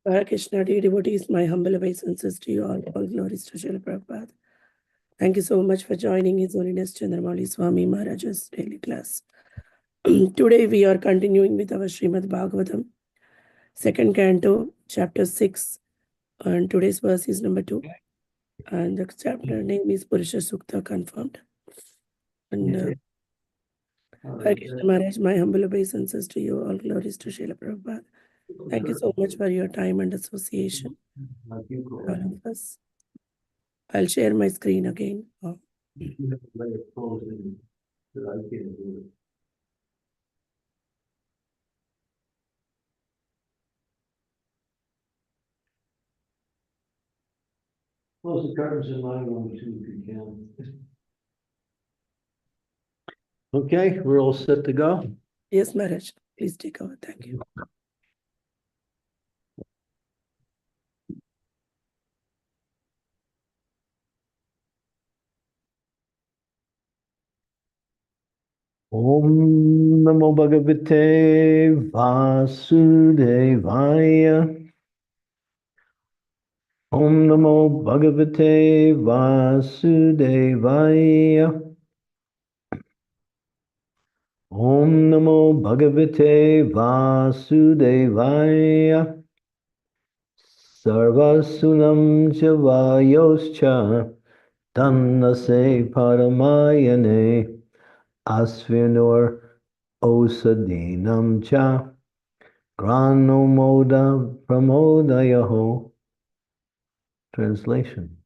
Hare Krishna, dear devotees, my humble obeisances to you all glories to Srila Prabhupada. Thank you so much for joining His Holiness Chandramauli Swami Maharaja's daily class. Today we are continuing with our Srimad-Bhagavatam, second canto, chapter 6, and today's verse is number 2. And the chapter name is Purusha Sukta confirmed. And Hare Krishna Maharaj, my humble obeisances to you, all glories to Srila Prabhupada. Thank you so much for your time and association. All of us. I'll share my screen again. Close the curtains in my room too, if you can. Okay, we're all set to go. Yes, Maharaj. Please take over. Thank you. Om Namo Bhagavate Vasudevaya. Om Namo Bhagavate Vasudevaya. Om Namo Bhagavate Vasudevaya. Sarvasunam Javayoscha Tannase Paramayane Asvinur Osadinam Cha Granomoda Pramodayaho. Translation.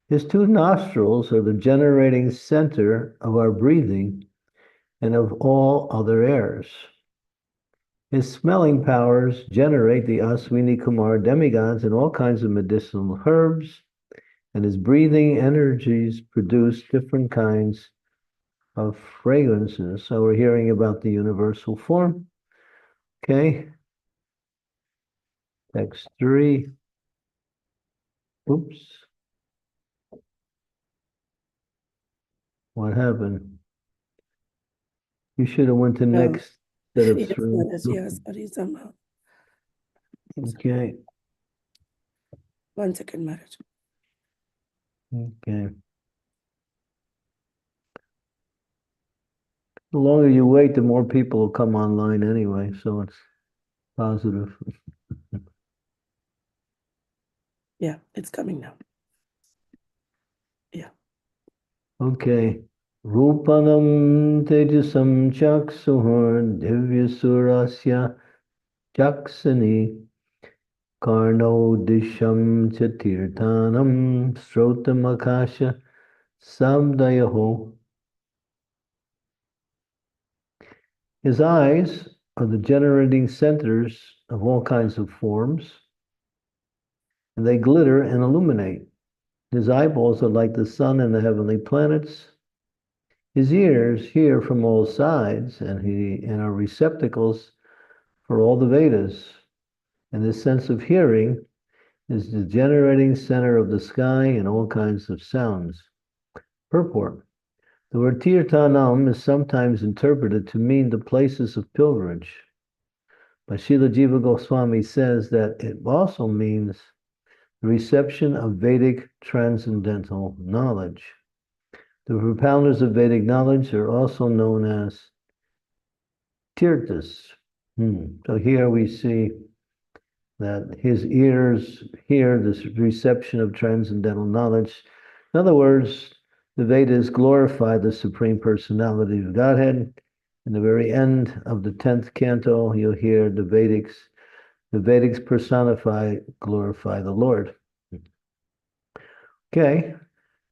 His two nostrils are the generating center of our breathing and of all other airs. His smelling powers generate the Aswini Kumar demigods and all kinds of medicinal herbs, and his breathing energies produce different kinds of fragrances. So we're hearing about the universal form. Okay. Text 3. Oops. What happened? You should have went to next instead of Yes, 3. Maharaj. Yes, sorry, somehow. Okay. 1 second, Maharaj. Okay. The longer you wait, the more people will come online anyway, so it's positive. Yeah, it's coming now. Yeah. Okay. Rupanam tejasam chaksuhar divyasurasya chaksani karno disham chatirthanam srotamakasha samdayaho. His eyes are the generating centers of all kinds of forms, and they glitter and illuminate. His eyeballs are like the sun and the heavenly planets. His ears hear from all sides, and are receptacles for all the Vedas. And this sense of hearing is the generating center of the sky and all kinds of sounds. Purport. The word Tirthanam is sometimes interpreted to mean the places of pilgrimage. But Srila Jiva Goswami says that it also means the reception of Vedic transcendental knowledge. The propounders of Vedic knowledge are also known as Tirthas. So here we see that his ears hear this reception of transcendental knowledge. In other words, the Vedas glorify the Supreme Personality of Godhead. In the very end of the 10th canto, you'll hear the Vedics personify, glorify the Lord. Okay,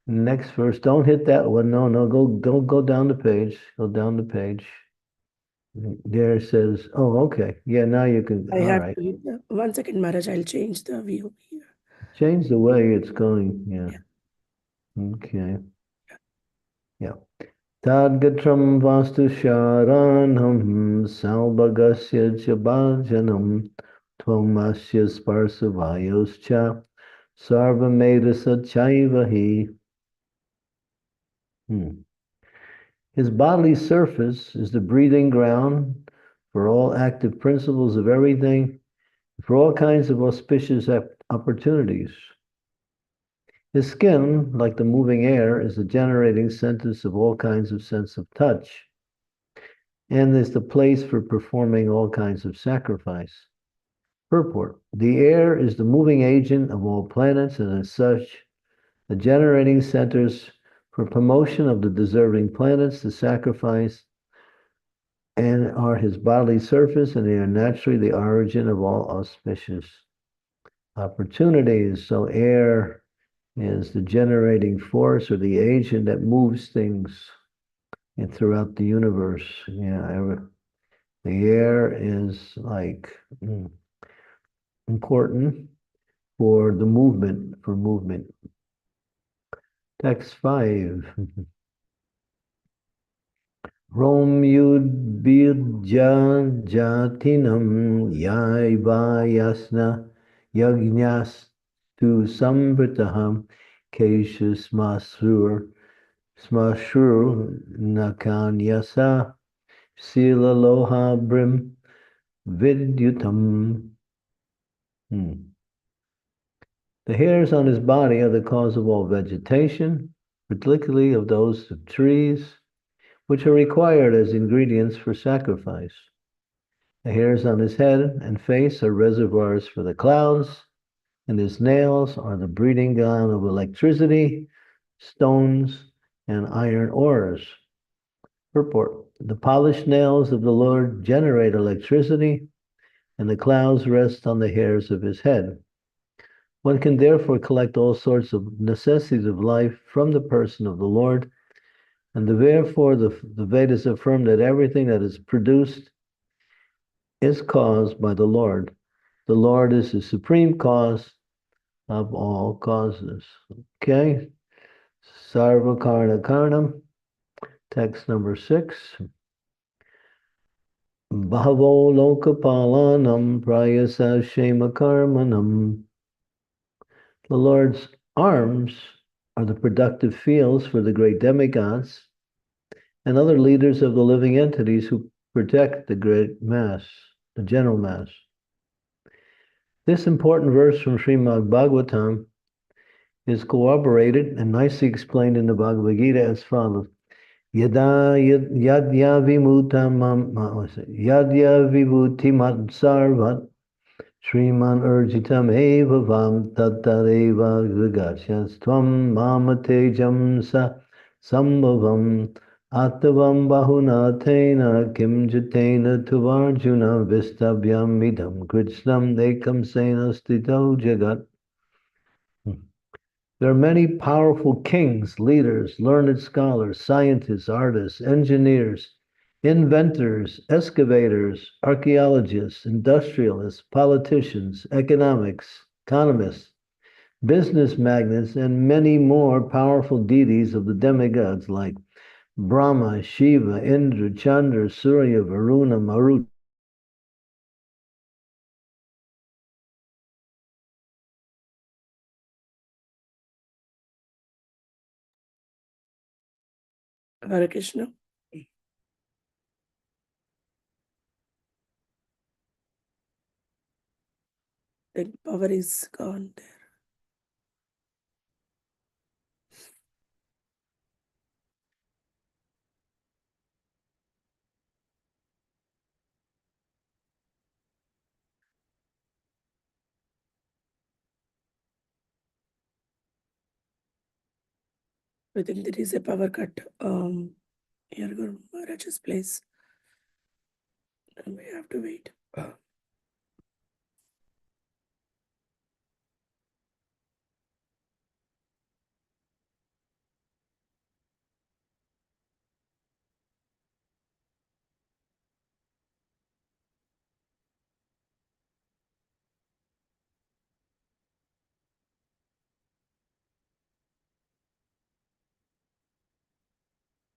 next verse. Don't hit that one. No, go down the page. Go down the page. There it says, oh, okay. Yeah, now you can. I all have right. to, 1 second, Maharaj. I'll change the view here. Change the way it's going. Yeah. Okay. Yeah. Tadgatram vastu sharanam salbagasya chabhajanam tvamasya sparsavayoscha sarvamedasa chaivahi. His bodily surface is the breathing ground for all active principles of everything. for all kinds of auspicious opportunities. His skin, like the moving air, is the generating center of all kinds of sense of touch, and is the place for performing all kinds of sacrifice. Purport: the air is the moving agent of all planets, and as such, the generating centers for promotion of the deserving planets to sacrifice, and are his bodily surface, and they are naturally the origin of all auspicious opportunities. So air is the generating force or the agent that moves things throughout the universe. Yeah, the air is like important for the movement, for movement. Text 5. Rom yud bidja jatinam yaibayasna yagnyas tu samvritaham keshus masur smashur nakanyasa sila loha brim vidyutam. The hairs on his body are the cause of all vegetation, particularly of those of trees, which are required as ingredients for sacrifice. The hairs on his head and face are reservoirs for the clouds, and his nails are the breeding ground of electricity, stones, and iron ores. Purport: the polished nails of the Lord generate electricity, and the clouds rest on the hairs of his head. One can therefore collect all sorts of necessities of life from the person of the Lord, and therefore the Vedas affirm that everything that is produced is caused by the Lord. The Lord is the supreme cause of all causes. Okay? Sarva Karna Karnam, text number 6. Bhavo Lokapalanam Prayasa Shema Karmanam. The Lord's arms are the productive fields for the great demigods and other leaders of the living entities who protect the great mass, the general mass. This important verse from Srimad-Bhagavatam is corroborated and nicely explained in the Bhagavad Gita as follows. Yadya vibhuti sarvat Shriman urjitam eva vam tattareva vigasyas tvam mamatejam sa sambhavam atavam bahunatena kim jatena tuvarjuna vistabhyam idam krishnam dekam sena stito jagat. There are many powerful kings, leaders, learned scholars, scientists, artists, engineers, inventors, excavators, archaeologists, industrialists, politicians, economists, business magnates, and many more powerful deities of the demigods like Brahma, Shiva, Indra, Chandra, Surya, Varuna, Marut. Hare Krishna. The power is gone there. I think there is a power cut here, Guru Maharaja's place, and we have to wait.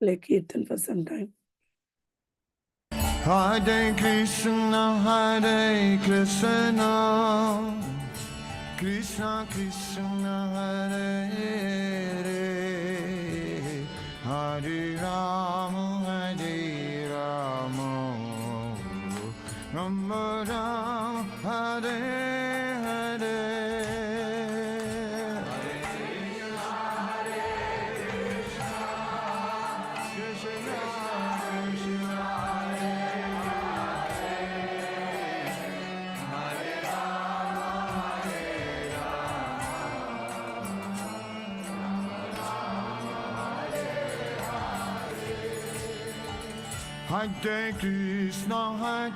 Like Kirtan for some time. Hare Krishna, Krishna Krishna, Hare Hare, Hare Rama, Rama Rama, Hare Hare Krishna,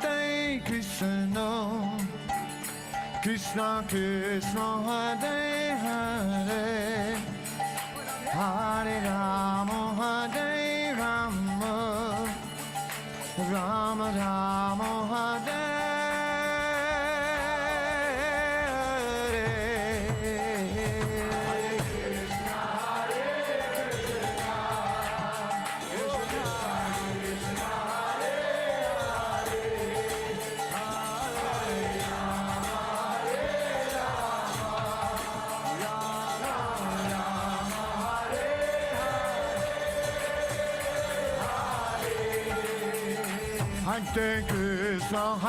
Krishna Krishna, Hare Hare, Hare Rama, Rama Rama, Hare Hare Krishna,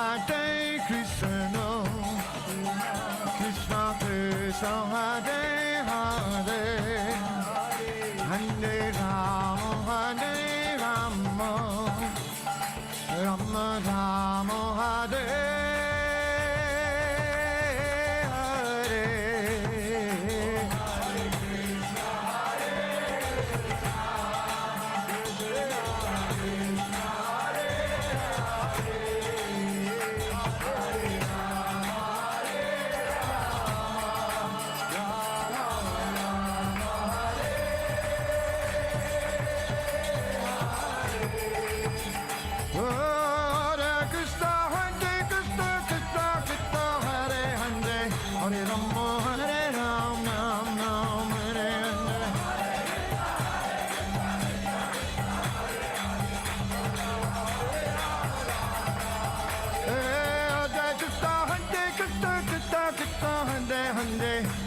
Krishna Krishna, Hare Hare, Hare Rama, Rama Rama, Hare Hare.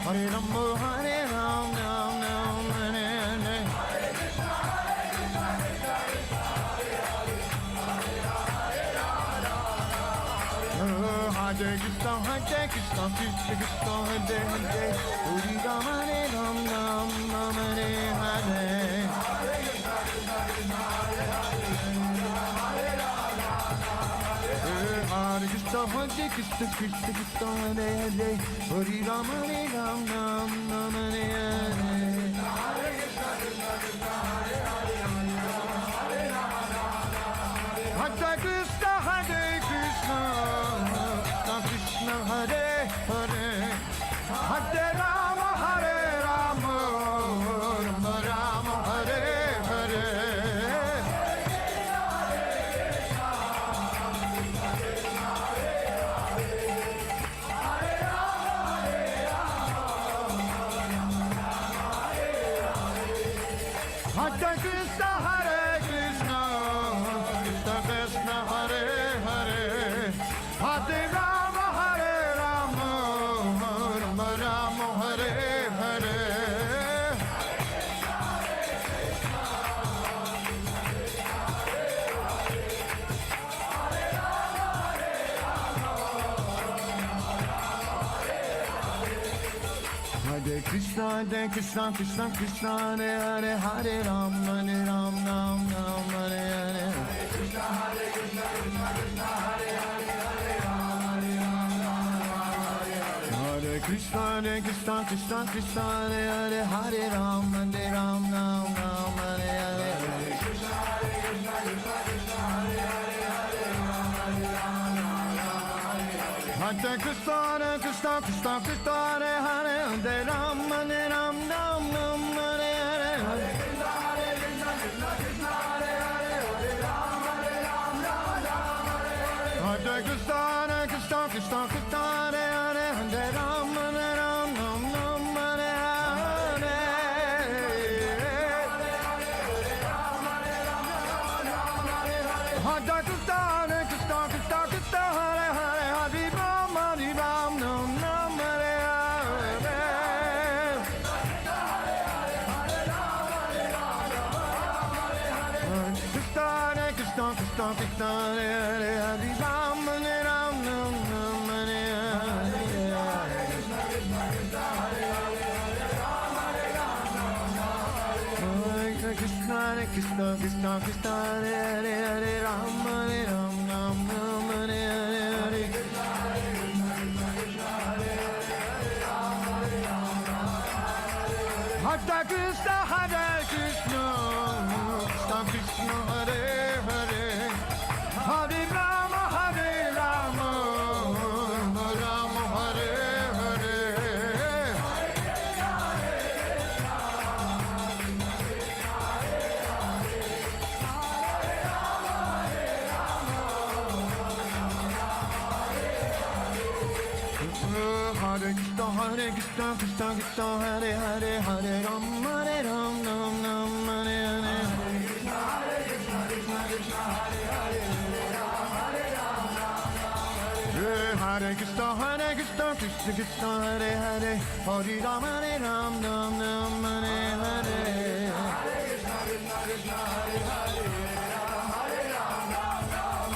Hare Rama, Hare Rama, Hare Hare. Hare Krishna, Krishna Krishna, Hare Hare, Hare Rama, Hare Rama, Hare Hare. Hare Krishna, Krishna Krishna, Hare Hare, Hare Rama, Hare Rama, Hare Hare. Hare Krishna, Krishna Krishna, Hare Hare, Hare Rama, Hare Rama, Rama Rama, Hare Hare. Hare Krishna, Krishna Krishna, Hare Hare, Hare Rama, Hare Rama, Rama Rama, Hare Hare. Hare Krishna, Krishna Krishna, Hare Hare, Hare Rama, Hare Rama, Hare Hare. Hare Krishna, Krishna Hare Hare, Hare Rama, Hare Rama, Hare Krishna, Krishna Krishna, Hare Hare, Hare Rama, Hare Rama, Hare Hare. Hare Krishna, Krishna Hare Hare, Hare Rama, Hare Rama, Hare Krishna, Krishna Krishna, Hare Hare, Hare Rama, Hare Rama, Hare Hare. Hare Krishna, Krishna Hare Hare, Hare Rama, Hare Rama, Hare Krishna, Krishna Krishna, Hare Hare, Hare Rama, Hare Rama, Hare Hare. Hare Krishna, Krishna Krishna, Hare Hare, Hare Rama, Hare Rama, Hare Hare. Krishna, Krishna Krishna, Hare Hare, Hare Rama, Hare Rama, Hare Hare. Krishna, Krishna Krishna, Hare Hare, Hare Rama, Hare Rama, Hare Hare. Hare Krishna, Hare Krishna, Krishna Krishna, Hare Hare. Hare Krishna, Krishna Krishna, Hare Hare, Hare Ram, Ram, Ram, Hare Hare. Hare Krishna, Krishna Krishna, Hare Hare, Hare Ram, Ram, Hare Hare. Hare Krishna, Krishna Krishna, Hare Hare, Hare Ram, Ram, Hare Hare. Hare Krishna, Krishna Hare Hare, Hare Ram, Ram,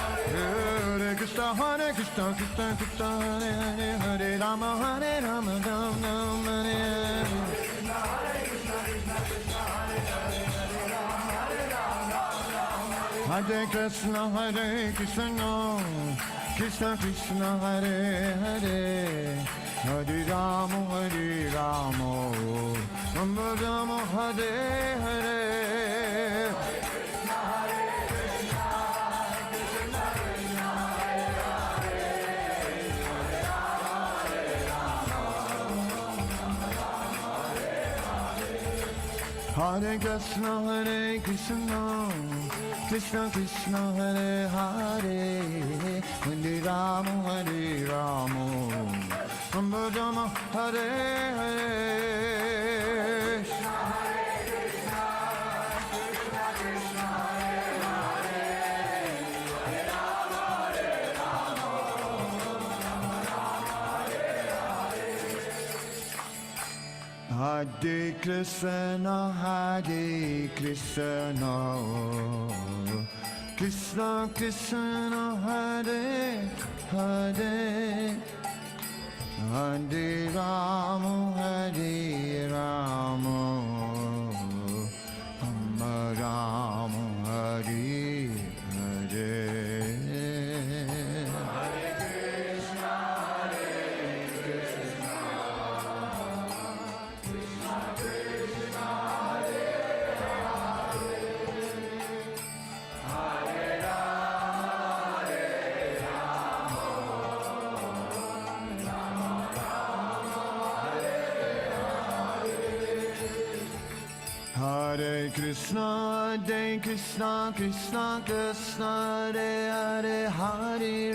Hare Hare. Hare Krishna, Krishna Krishna, Hare Hare, Hare Rama, Ram, Ram, Hare Hare. Hare Krishna, Krishna Hare Hare, Hare Rama, Ram, Ram, Hare Krishna, Krishna Krishna, Hare Hare, Hare Rama, Ram, Ram, Hare Hare. Hare Krishna, Krishna Krishna, Hare Hare, Hare Rama, Ram, Ram, Hare Hare. Hare Krishna, Krishna Krishna, Hare Hare, Hare Rama, Ram, Hare Hare. Hare Krishna, Krishna Krishna, Hare Hare, Hare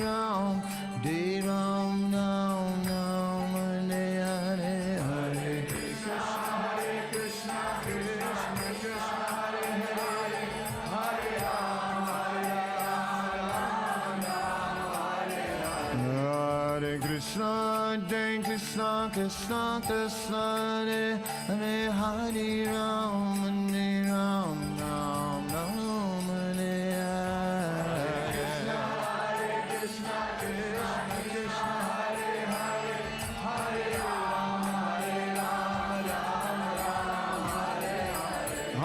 Ram, Ram, Hare Hare. Hare Krishna, Krishna Krishna, Hare Hare, Hare Ram,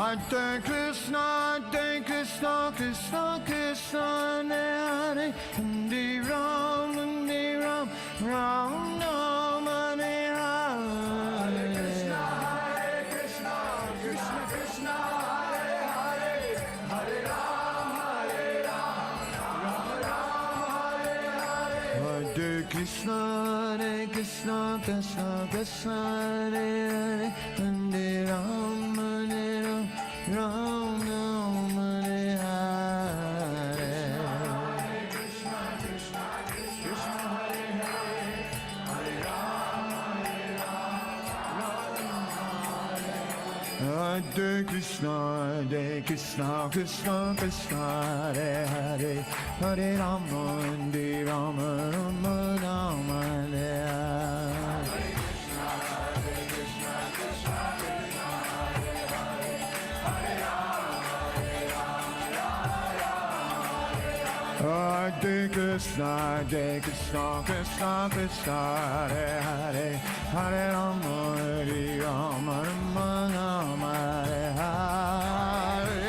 Hare Krishna, Krishna Krishna, Hare Hare, Hare Ram, Hare Hare Krishna, Krishna Krishna, Hare Hare, Ram, Ram, Hare Hare. Hare Krishna, Krishna Krishna, Hare Hare, Hare Ram, Ram, Hare Hare. Hare Krishna, Krishna Krishna, Hare Hare, Hare Ram, Ram, Hare Hare. Hare Krishna, Krishna Krishna, Hare Hare, Hare Ram, Hare Krishna, Krishna Krishna, Hare Hare, Hare Ram, Ram, Hare Hare. Hare Krishna, Krishna Krishna, Hare Hare, Hare Ram, Ram, Hare Hare.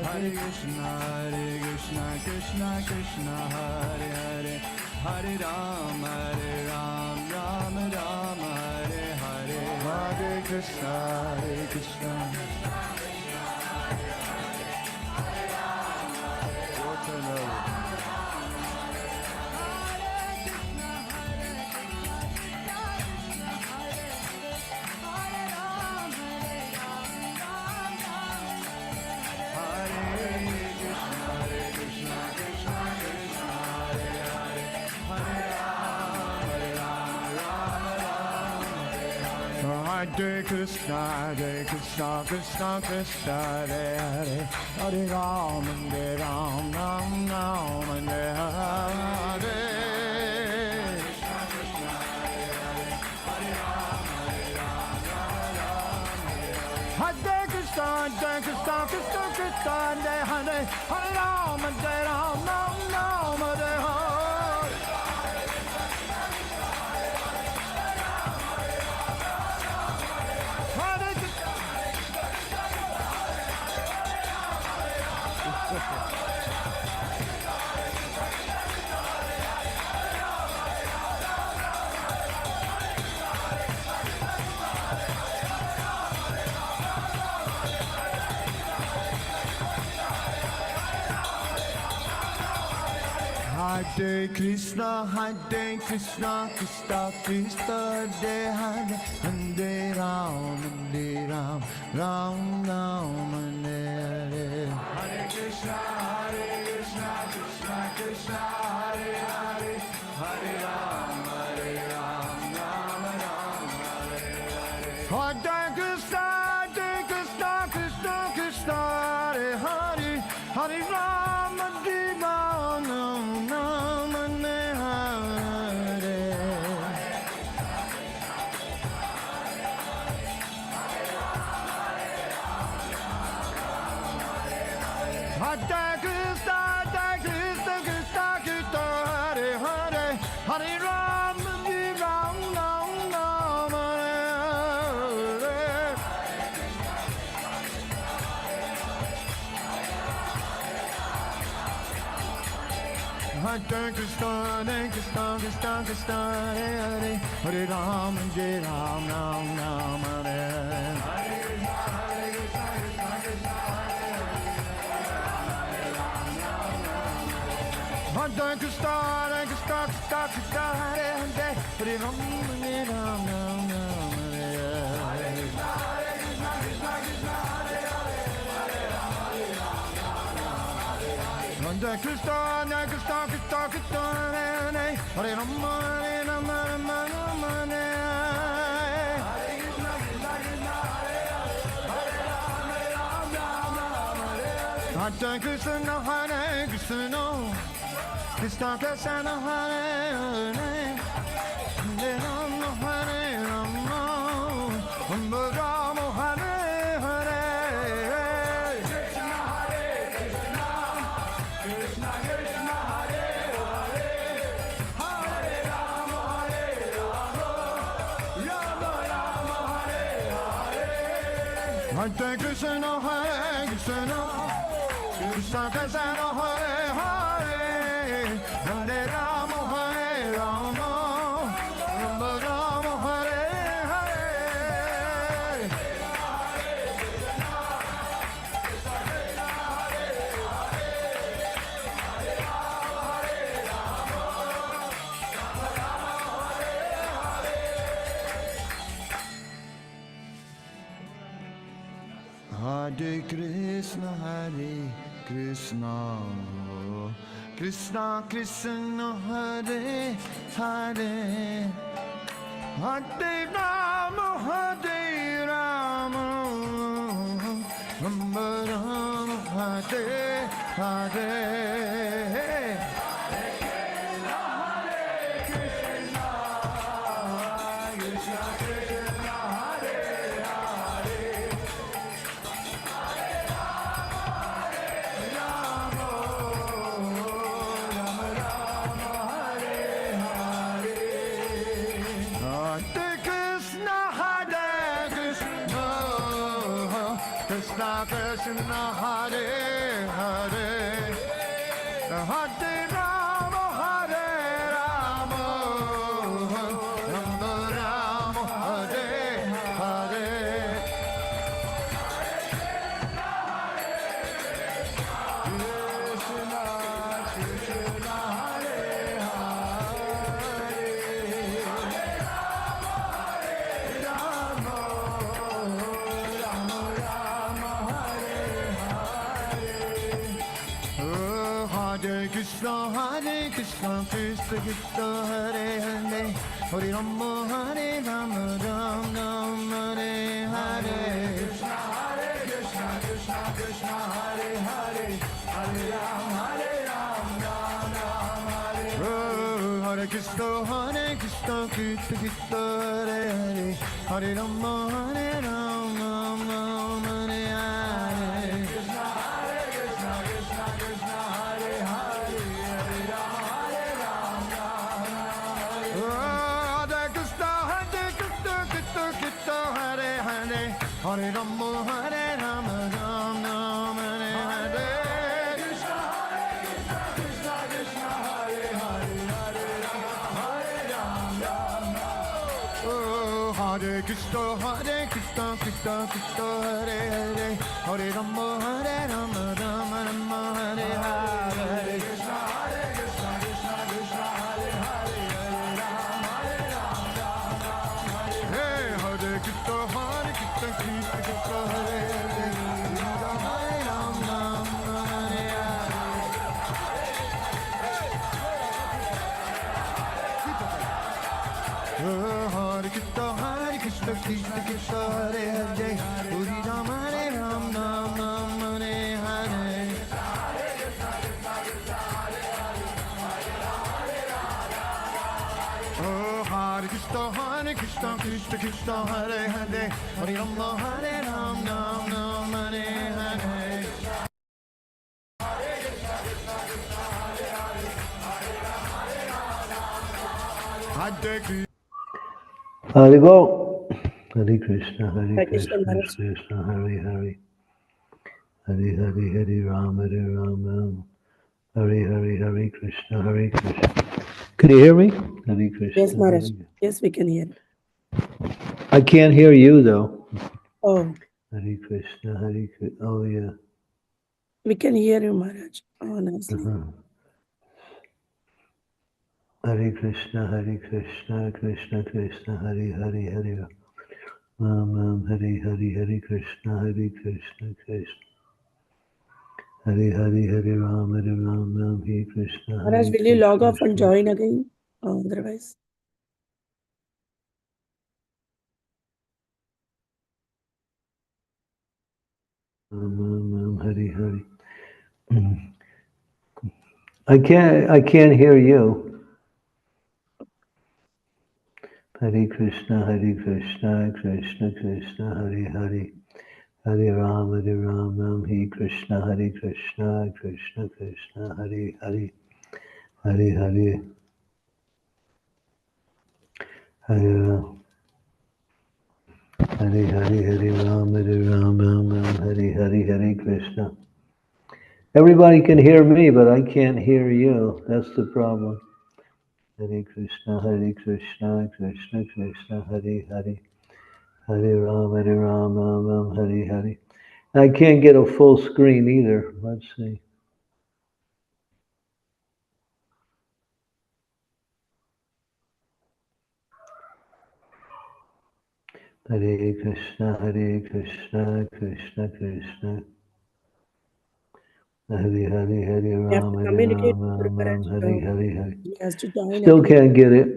Hare Krishna, Krishna Krishna, Hare Hare, Hare Ram, Ram, Hare Hare. Hare Krishna, Krishna. Your turn over. Hare Krishna, Krishna Krishna, Hare Hare, Hare Ram, Ram Ram, Hare Hare. Hare Krishna, Krishna Krishna, Hare Hare, Hare Ram, Ram Ram, Hare Hare. Hare Krishna, Krishna Krishna, Hare Hare, Hare Ram, Ram Ram, Hare Hare. Hare Krishna, Krishna Krishna, Hare Hare, Hare Ram, Ram Ram, Hare Hare. Hare Krishna, Krishna Krishna, Hare Hare, Hare Ram, Hare Ram, Ram Ram, Hare Hare. Hare Krishna, Krishna Krishna, Hare Hare, Hare Ram, Hare Ram, Ram Ram, Hare Hare. Hare Krishna, Krishna Krishna, Hare Hare, Hare Ram, Ram Ram, Hare Hare. Hare Krishna, Krishna Krishna, Hare Hare, Hare Ram, Ram Ram, Hare Hare. Hare Krishna, Krishna Krishna, Hare Hare, Hare Ram, Ram Ram, Hare Hare. Hare Krishna, Hare Krishna, Krishna Krishna, Hare Hare, Hare Ram, Hare Ram, Hare Ram, Hare Hare. Hare Krishna, Hare Krishna, Krishna Krishna, Hare Hare, Hare Rama, Hare Rama, Rama Rama, Hare Hare. Hare Krishna, Hare Krishna, Krishna Krishna, Hare Hare, Hare Rama, Hare Rama, Rama Rama, Hare Hare. Krishna Krishna, Hare Hare, Hare Rama, Hare Rama, Rama Rama, Hare Hare. Krishna Krishna, Hare Hare, Hare Krishna, Krishna Krishna, Hare Hare, Hare Rama, Hare Rama, Rama Rama, Hare Hare. Krishna, Krishna, Krishna, Hare Hare, Hare Ram, Ram Hare Hare. Hare Krishna, Krishna Krishna, Hare Hare, Hare Rama, Hare Rama, Rama Rama, Hare Hare. Krishna, Krishna, Krishna, Hare Hare, Hare Rama, Hare Krishna, Krishna Krishna, Hare Hare, Hare Rama, Hare Rama, Rama Rama, Hare Hare. Krishna, Krishna, Krishna, Hare Hare, Hare Rama, Hare Rama, Hare Krishna, Krishna Krishna, Hare Hare, Hare Rama, Hare Rama, Rama Rama, Hare Hare. Krishna, Krishna, Krishna, Hare Hare, Hare Rama, Hare Rama, Hare Krishna, Krishna Krishna, Hare Hare, Hare Rama, Hare Hare Krishna, Krishna Krishna, Hare Hare, Hare Rama, Hare Rama, Rama Hare Hare. Hare Krishna, Krishna Krishna, Hare Hare, Hare Rama, Hare Rama, Rama Hare Hare. Hare Krishna. Hare go. Hare Krishna, Hare Hare Krishna, Krishna, Krishna Hare Hare, Hare Hare, Hare Rama, Hare Rama, Hare Hare, Hare Krishna, Hare Krishna. Can you hear me? Hare Krishna. Yes, Maharaj. Hare- Yes, we can hear. I can't hear you though. Oh, Hare Krishna, Hare Krishna. Oh yeah. we can hear you, Maharaj. Honestly. Hare Krishna, Krishna Krishna, Hare Hare, Hare Ram, Hare Hare, Hare Krishna, Krishna. Hare Hare, Hare Ram, Hare Krishna, Maharaj, will you log off and join again? Otherwise. Hare Hare. I can't hear you. Hare Krishna, Krishna Krishna, Hare Hare, Hare Ram, Hare Krishna, Krishna Krishna, Hare Hare, Hare Hare, Hare Ram, Hare Ram, Hare Hare Krishna. Everybody can hear me, but I can't hear you. That's the problem. Hare Krishna, Krishna Krishna, Hare Hare, Hare Ram, Hare Hare. I can't get a full screen either. Let's see. Hare Krishna, Krishna Krishna, Hare Hare, Hare You have Ram, to Hare communicate Ram, with Maharaj. Hare Hare. He has to join Still again. can't get it.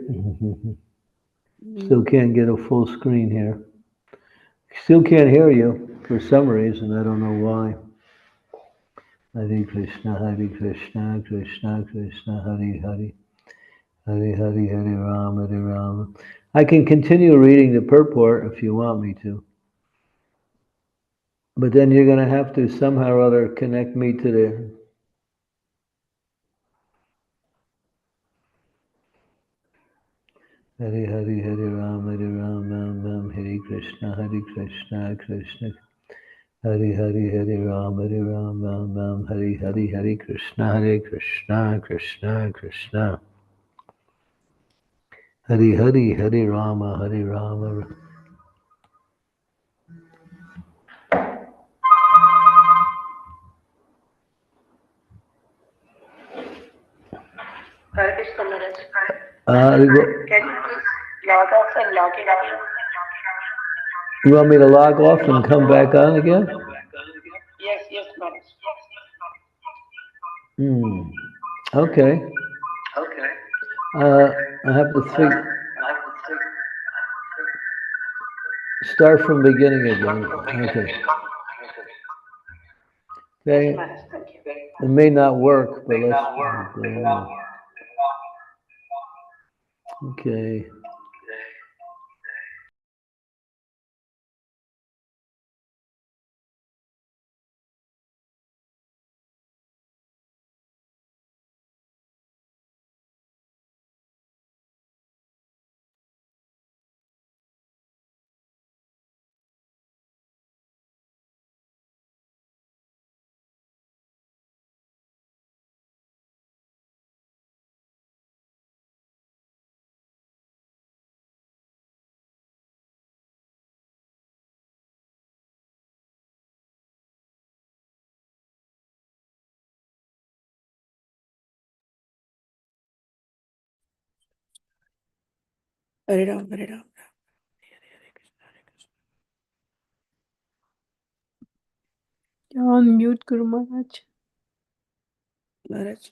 Still Mm. can't get a full screen here. Still can't hear you for some reason. I don't know why. Hare Krishna, Krishna Krishna, Hare Hare, Hare Hare, Hare Ram, Hare Ram. I can continue reading the purport if you want me to. But then you're going to have to somehow or other connect me to the... Hare Hare, Hare Ram, Ram, Hare Krishna, Krishna. Hare Hare, Hare Ram, Ram, Hare Hare, Hare Krishna, Krishna. Hare Hare, Hare Rama, Hare Rama. Hare Krishna, Maharaj. Can you please log off and log in again? You want me to log off and come back on again? Yes, Maharaj. Okay. I have to think. start from the beginning again. Okay. Okay. It may not work, but let's go. Okay. Hare Ram, Hare Ram. On mute, Guru Maharaj. Maharaj,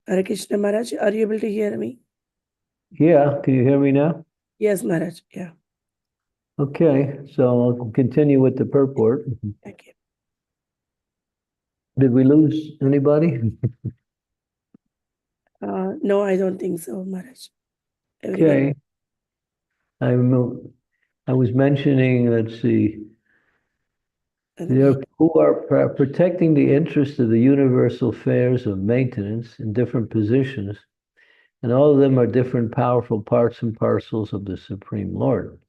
Hare Krishna Maharaj, are you able to hear me? Yeah, can you hear me now? Yes, Maharaj. Yeah. Okay, so I'll continue with the purport. Thank you. Did we lose anybody? No, I don't think so, Maharaj. Everyone. Okay. I was mentioning, let's see, there are people who are protecting the interests of the universal affairs of maintenance in different positions, and all of them are different powerful parts and parcels of the Supreme Lord.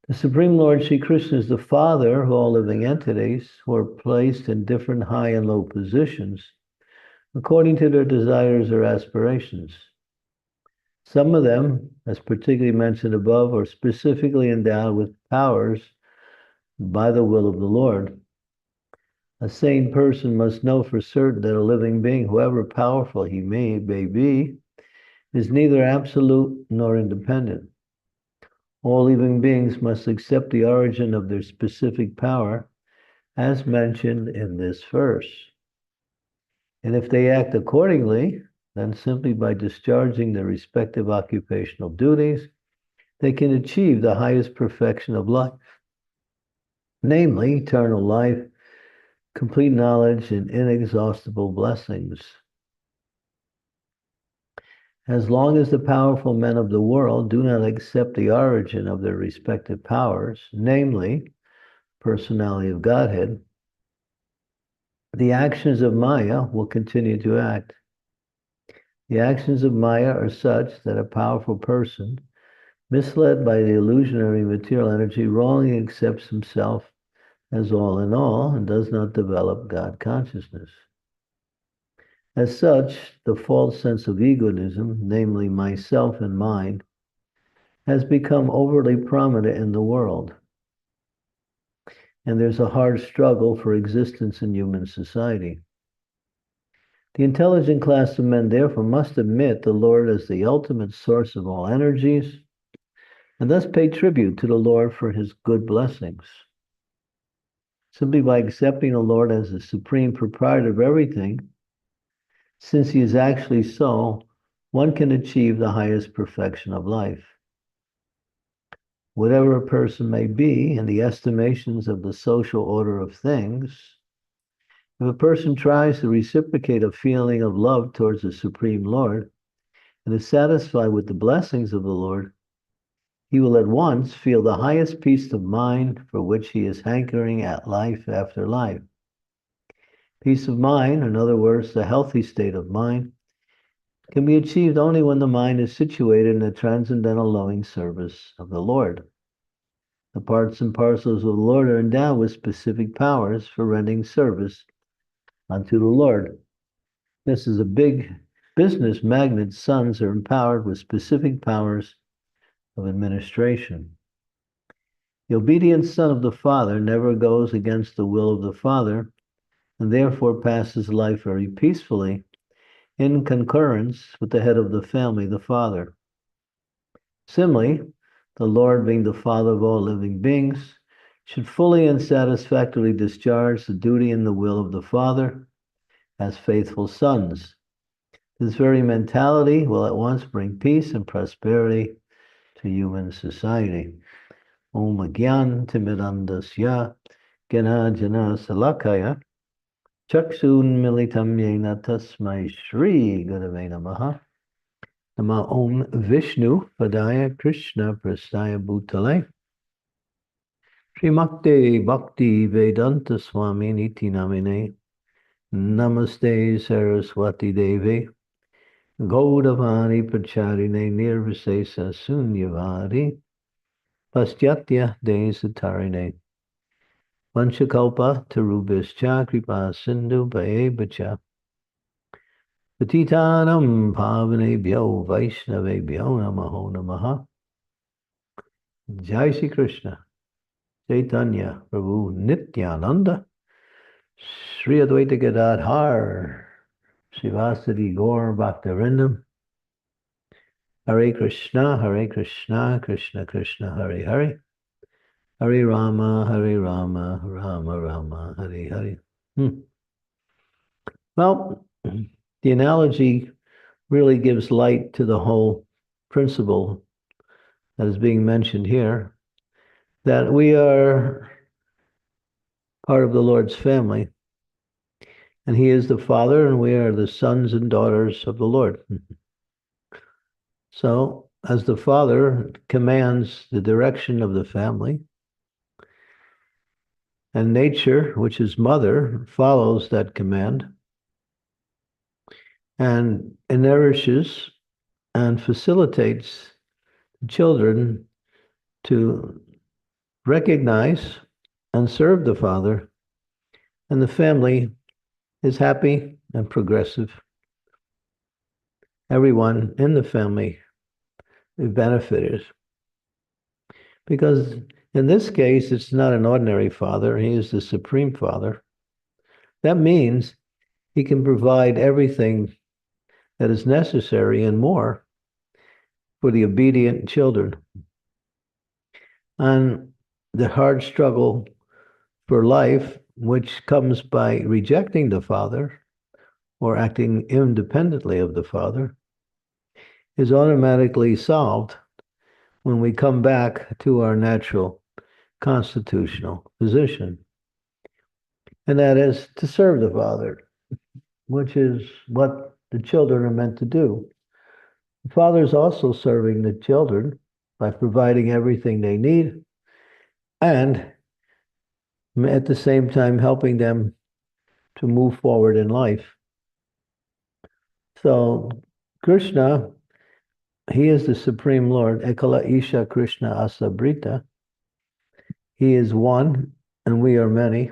The Supreme Lord Sri Krishna is the father of all living entities who are placed in different high and low positions according to their desires or aspirations. Some of them, as particularly mentioned above, are specifically endowed with powers by the will of the Lord. A sane person must know for certain that a living being, however powerful he may be, is neither absolute nor independent. All living beings must accept the origin of their specific power, as mentioned in this verse. And if they act accordingly, then simply by discharging their respective occupational duties, they can achieve the highest perfection of life, namely eternal life, complete knowledge, and inexhaustible blessings. As long as the powerful men of the world do not accept the origin of their respective powers, namely personality of Godhead, the actions of Maya will continue to act. The actions of Maya are such that a powerful person, misled by the illusionary material energy, wrongly accepts himself as all in all and does not develop God consciousness. As such, the false sense of egoism, namely myself and mine, has become overly prominent in the world. And there's a hard struggle for existence in human society. The intelligent class of men, therefore, must admit the Lord as the ultimate source of all energies, and thus pay tribute to the Lord for his good blessings. Simply by accepting the Lord as the supreme proprietor of everything, since he is actually so, one can achieve the highest perfection of life. Whatever a person may be in the estimations of the social order of things, if a person tries to reciprocate a feeling of love towards the Supreme Lord and is satisfied with the blessings of the Lord, he will at once feel the highest peace of mind for which he is hankering at life after life. Peace of mind, in other words, the healthy state of mind, can be achieved only when the mind is situated in the transcendental loving service of the Lord. The parts and parcels of the Lord are endowed with specific powers for rendering service unto the Lord. This is a big business magnet's sons are empowered with specific powers of administration. The obedient son of the Father never goes against the will of the Father, and therefore passes life very peacefully in concurrence with the head of the family, the Father. Similarly, the Lord, being the Father of all living beings, should fully and satisfactorily discharge the duty and the will of the Father as faithful sons. This very mentality will at once bring peace and prosperity to to human society. Om Agyan Timidandasya Gana Jana Salakaya Chaksun Militam Yena Tasmai Shri Gurave Namaha. Nama Om Vishnu Padaya Krishna Prasthaya Bhutale Srimakte Bhakti Vedanta Swami Niti Namine Namaste Saraswati Devi Gaudavani Pacharine Nirvisesa Sunyavari Pastyatya Desatarine Vanchakalpa Tarubhascha Kripa Sindhu Bhaevacha Patitanam Pavanebhyo Vaishnavebhyo Namaho Namaha. Jai Shri Krishna Chaitanya Prabhu Nityananda Sri Advaita Gadadhar Srivasadi Gaur Bhaktarindam Hare Krishna Krishna Krishna Hare Hare Hare Rama Rama Rama Hare Hare. Well, the analogy really gives light to the whole principle that is being mentioned here, that we are part of the Lord's family, and He is the Father, and we are the sons and daughters of the Lord. So, as the Father commands the direction of the family, and nature, which is mother, follows that command, and nourishes and facilitates children to recognize and serve the Father, and the family is happy and progressive. Everyone in the family is benefited, because in this case, it's not an ordinary father. He is the Supreme Father. That means He can provide everything that is necessary and more for the obedient children. And the hard struggle for life, which comes by rejecting the Father or acting independently of the Father, is automatically solved when we come back to our natural constitutional position. And that is to serve the Father, which is what the children are meant to do. The Father is also serving the children by providing everything they need, and at the same time helping them to move forward in life. So Krishna, He is the Supreme Lord, Ekala Isha Krishna Asabrita. He is one, and we are many.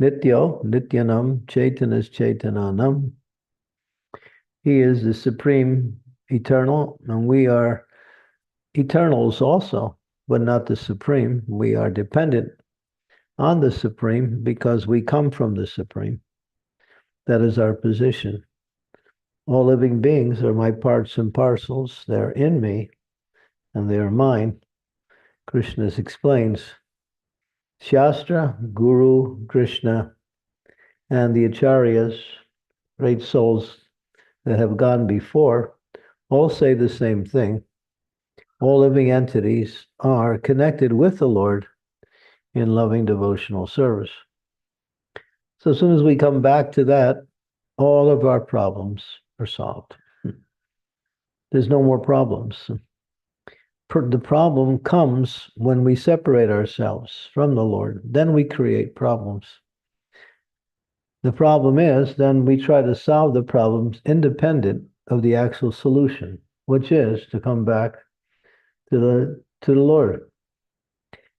Nityo, Nityanam, Chaitanas Chaitananam. He is the Supreme Eternal, and we are eternals also, but not the Supreme. We are dependent on the Supreme because we come from the Supreme. That is our position. All living beings are my parts and parcels. They're in me, and they are mine. Krishna explains, Shastra, Guru, Krishna, and the Acharyas, great souls that have gone before, all say the same thing. All living entities are connected with the Lord in loving devotional service. So as soon as we come back to that, all of our problems are solved. There's no more problems. The problem comes when we separate ourselves from the Lord. Then we create problems. The problem is, then we try to solve the problems independent of the actual solution, which is to come back to the Lord.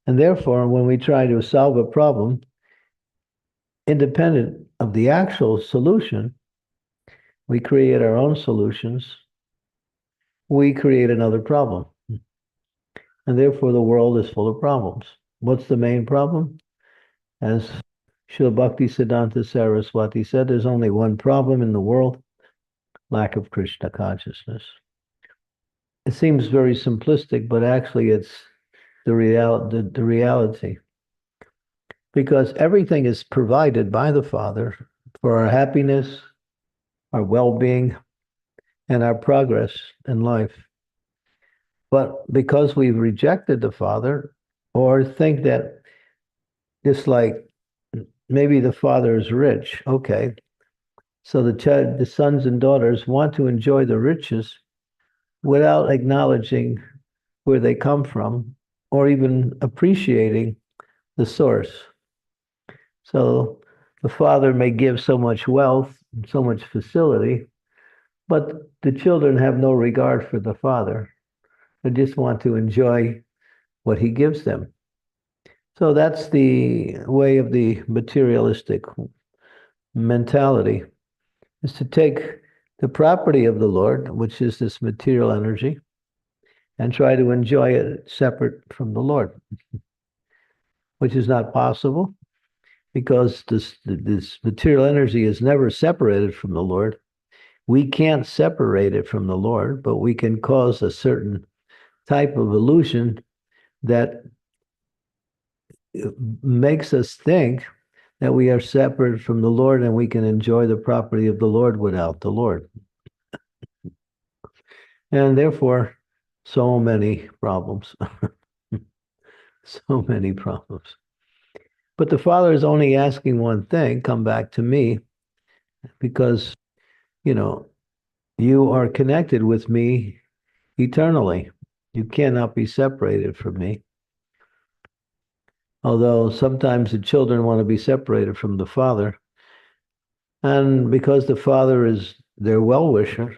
And therefore, when we try to solve a problem independent of the actual solution, we create our own solutions. We create another problem. And therefore, the world is full of problems. What's the main problem? As Srila Bhaktisiddhanta Saraswati said, there's only one problem in the world: lack of Krishna consciousness. It seems very simplistic, but actually it's the reality. Because everything is provided by the Father for our happiness, our well-being, and our progress in life. But because we've rejected the Father, or think that just like maybe the Father is rich, okay, so the sons and daughters want to enjoy the riches without acknowledging where they come from or even appreciating the source. So the Father may give so much wealth, so much facility, but the children have no regard for the Father. They just want to enjoy what he gives them. So that's the way of the materialistic mentality, is to take the property of the Lord, which is this material energy, and try to enjoy it separate from the Lord, which is not possible because this material energy is never separated from the Lord. We can't separate it from the Lord, but we can cause a certain type of illusion that makes us think that we are separate from the Lord and we can enjoy the property of the Lord without the Lord. And therefore, so many problems. So many problems. But the Father is only asking one thing: come back to me, because, you are connected with me eternally. You cannot be separated from me. Although sometimes the children want to be separated from the Father. And because the Father is their well-wisher,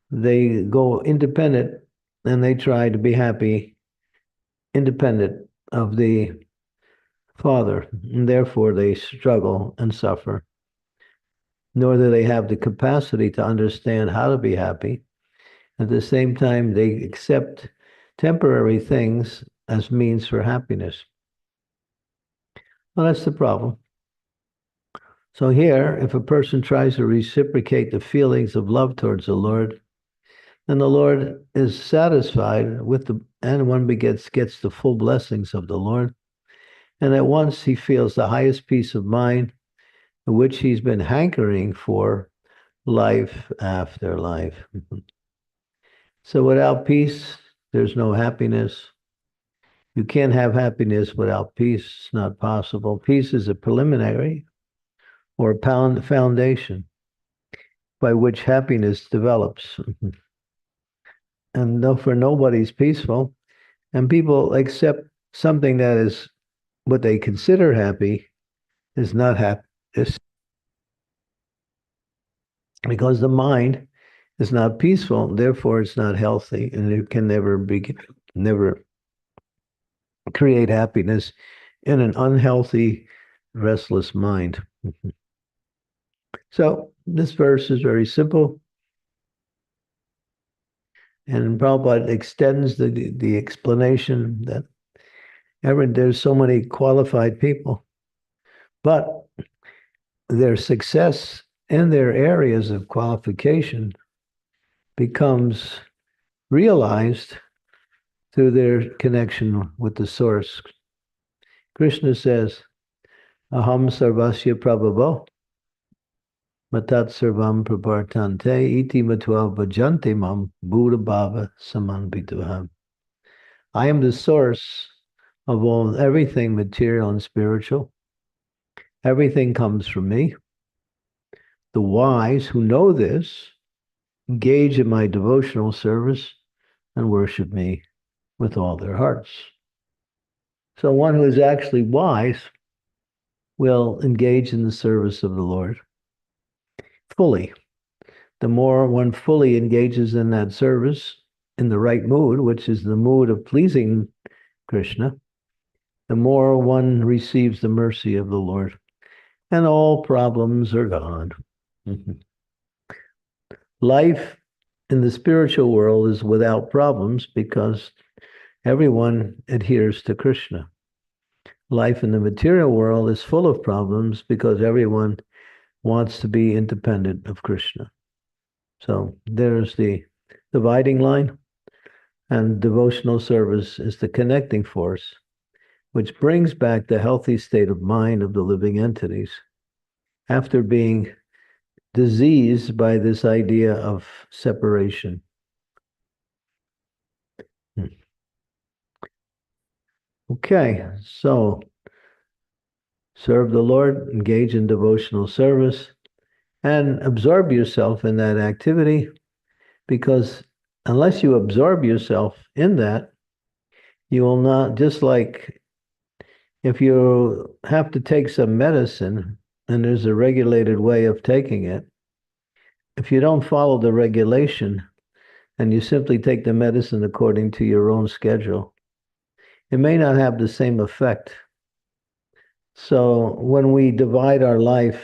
they go independent and they try to be happy independent of the Father. And therefore they struggle and suffer. Nor do they have the capacity to understand how to be happy. At the same time, they accept temporary things as means for happiness. Well, that's the problem. So here, if a person tries to reciprocate the feelings of love towards the Lord, then the Lord is satisfied with and one gets the full blessings of the Lord. And at once he feels the highest peace of mind, which he's been hankering for life after life. So without peace, there's no happiness. You can't have happiness without peace. It's not possible. Peace is a preliminary or a foundation by which happiness develops. And though for nobody's peaceful, and people accept something that is what they consider happy is not happiness, because the mind is not peaceful, therefore it's not healthy, and it can never create happiness in an unhealthy, restless mind. So this verse is very simple, and Prabhupada extends the explanation that there's so many qualified people, but their success in their areas of qualification becomes realized through their connection with the source. Krishna says, Aham sarvasya prabhavo, matat sarvam prapartante, iti matva bhajante mam, buddha bhava samanvitavaham. I am the source of everything material and spiritual. Everything comes from me. The wise who know this engage in my devotional service and worship me with all their hearts. So one who is actually wise will engage in the service of the Lord fully. The more one fully engages in that service in the right mood, which is the mood of pleasing Krishna, the more one receives the mercy of the Lord, and all problems are gone. Life in the spiritual world is without problems because everyone adheres to Krishna. Life in the material world is full of problems because everyone wants to be independent of Krishna. So there's the dividing line, and devotional service is the connecting force, which brings back the healthy state of mind of the living entities after being diseased by this idea of separation. Okay, so serve the Lord, engage in devotional service, and absorb yourself in that activity, because unless you absorb yourself in that, you will not, just like if you have to take some medicine and there's a regulated way of taking it, if you don't follow the regulation and you simply take the medicine according to your own schedule, it may not have the same effect. So when we divide our life,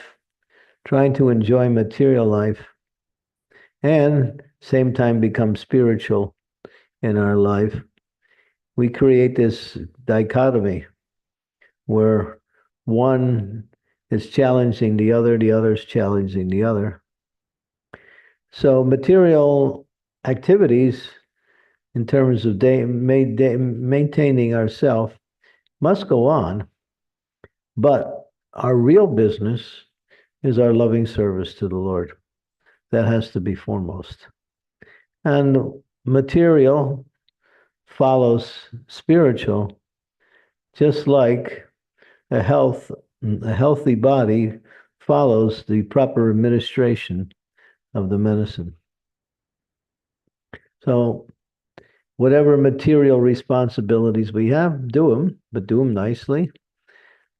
trying to enjoy material life and same time become spiritual in our life, we create this dichotomy where one is challenging the other is challenging the other. So material activities in terms of maintaining ourselves must go on, but our real business is our loving service to the Lord. That has to be foremost. And material follows spiritual, just like a healthy body follows the proper administration of the medicine. So whatever material responsibilities we have, do them, but do them nicely.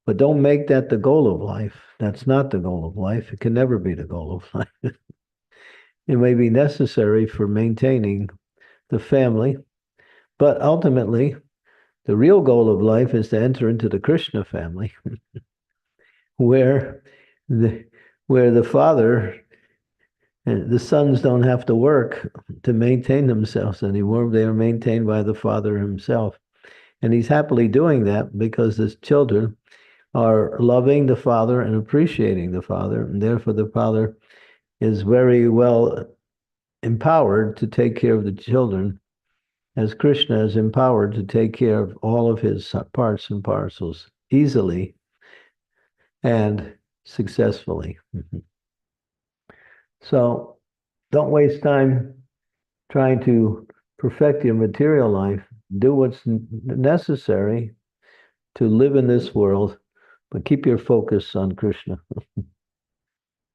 But don't make that the goal of life. That's not the goal of life. It can never be the goal of life. It may be necessary for maintaining the family, but ultimately, the real goal of life is to enter into the Krishna family, where the father, the sons don't have to work to maintain themselves anymore. They are maintained by the father himself. And he's happily doing that because his children are loving the father and appreciating the father. And therefore, the father is very well empowered to take care of the children, as Krishna is empowered to take care of all of his parts and parcels easily and successfully. So don't waste time trying to perfect your material life. Do what's necessary to live in this world, but keep your focus on Krishna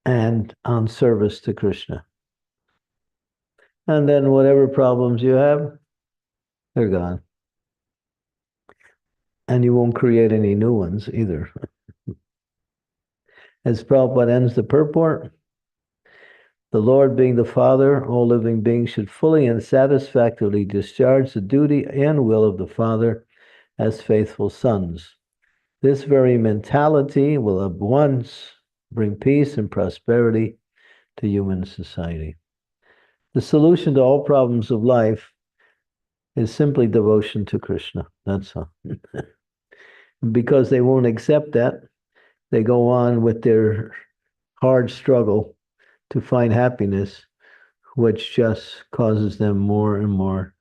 and on service to Krishna. And then whatever problems you have, they're gone. And you won't create any new ones either. As Prabhupada ends the purport, the Lord being the Father, all living beings should fully and satisfactorily discharge the duty and will of the Father as faithful sons. This very mentality will at once bring peace and prosperity to human society. The solution to all problems of life is simply devotion to Krishna. That's all. Because they won't accept that, they go on with their hard struggle to find happiness, which just causes them more and more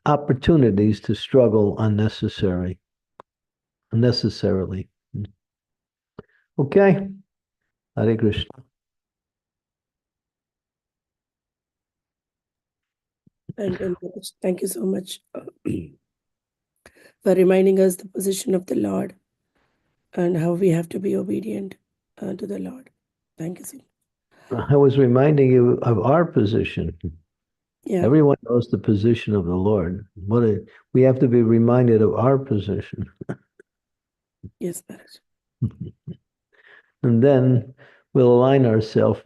opportunities to struggle unnecessarily. Okay. Hare Krishna. Thank you so much for reminding us the position of the Lord and how we have to be obedient to the Lord. Thank you so much. I was reminding you of our position. Yeah. Everyone knows the position of the Lord. We have to be reminded of our position. Yes, Maharaja. And then we'll align ourselves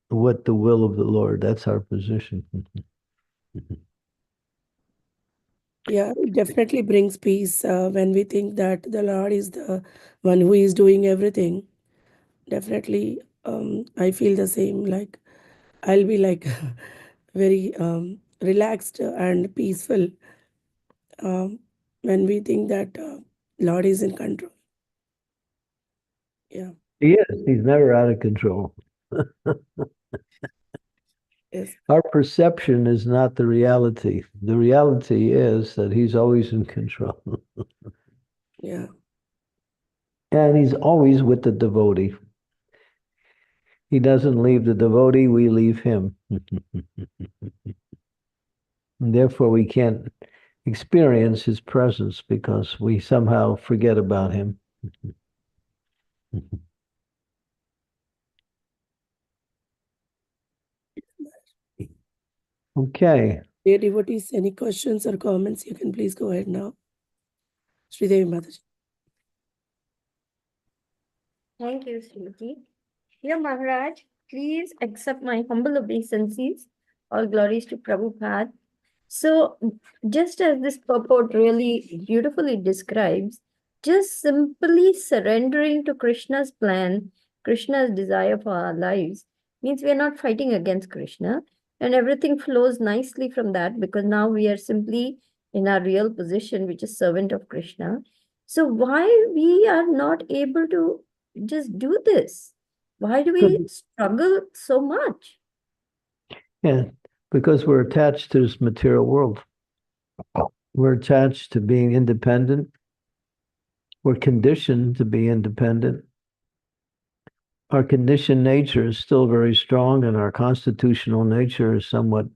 with the will of the Lord. That's our position. Yeah, it definitely brings peace when we think that the Lord is the one who is doing everything. Definitely, I feel the same. Like I'll be like very relaxed and peaceful when we think that Lord is in control. Yeah. He is. He's never out of control. Yes. Our perception is not the reality. The reality is that he's always in control. Yeah. And he's always with the devotee. He doesn't leave the devotee, we leave him. And therefore, we can't experience his presence because we somehow forget about him. Okay. Dear devotees, any questions or comments, you can please go ahead now. Sridevi Mataji. Thank you, Sriti. Dear Maharaj, please accept my humble obeisances. All glories to Prabhupada. So, just as this purport really beautifully describes, just simply surrendering to Krishna's plan, Krishna's desire for our lives, means we are not fighting against Krishna, and everything flows nicely from that because now we are simply in our real position, which is servant of Krishna. So, why we are not able to just do this? Why do we struggle so much? Yeah, because we're attached to this material world. We're attached to being independent. We're conditioned to be independent. Our conditioned nature is still very strong, and our constitutional nature is somewhat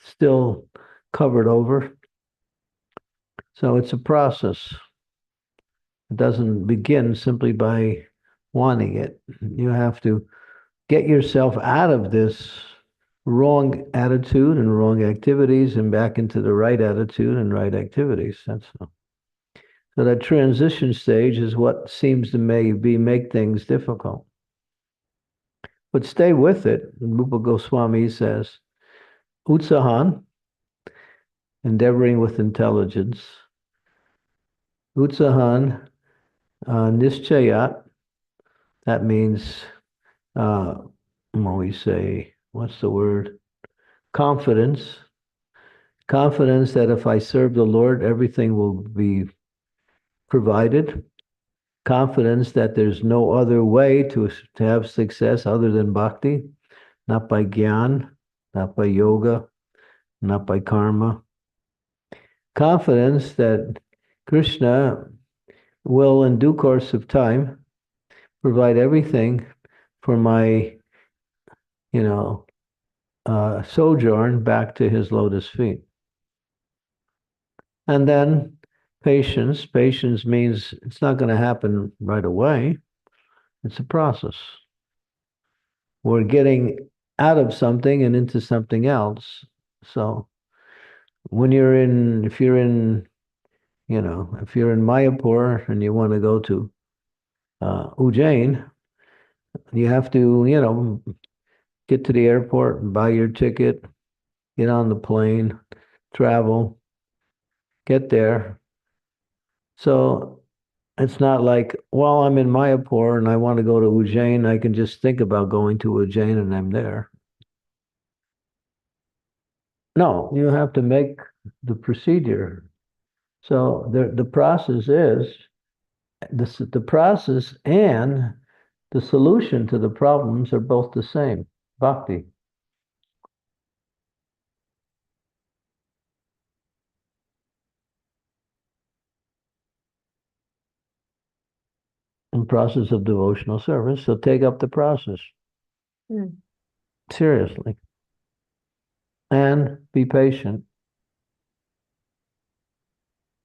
still covered over. So it's a process. It doesn't begin simply by wanting it. You have to get yourself out of this wrong attitude and wrong activities and back into the right attitude and right activities. That's all. So that transition stage is what seems to make things difficult. But stay with it. Rupa Goswami says, Utsahan, endeavoring with intelligence. Utsahan nischayat, that means, when we say, what's the word? Confidence. Confidence that if I serve the Lord, everything will be provided. Confidence that there's no other way to have success other than bhakti, not by gyan, not by yoga, not by karma. Confidence that Krishna will, in due course of time, provide everything for my, sojourn back to his lotus feet. And then patience. Patience means it's not going to happen right away. It's a process. We're getting out of something and into something else. So if you're in Mayapur and you want to go to Ujjain, you have to, get to the airport, buy your ticket, get on the plane, travel, get there. So it's not like, well, I'm in Mayapur and I want to go to Ujjain. I can just think about going to Ujjain and I'm there. No, you have to make the procedure. So the process is the process and the solution to the problems are both the same. Bhakti. And process of devotional service. So take up the process. Seriously. And be patient.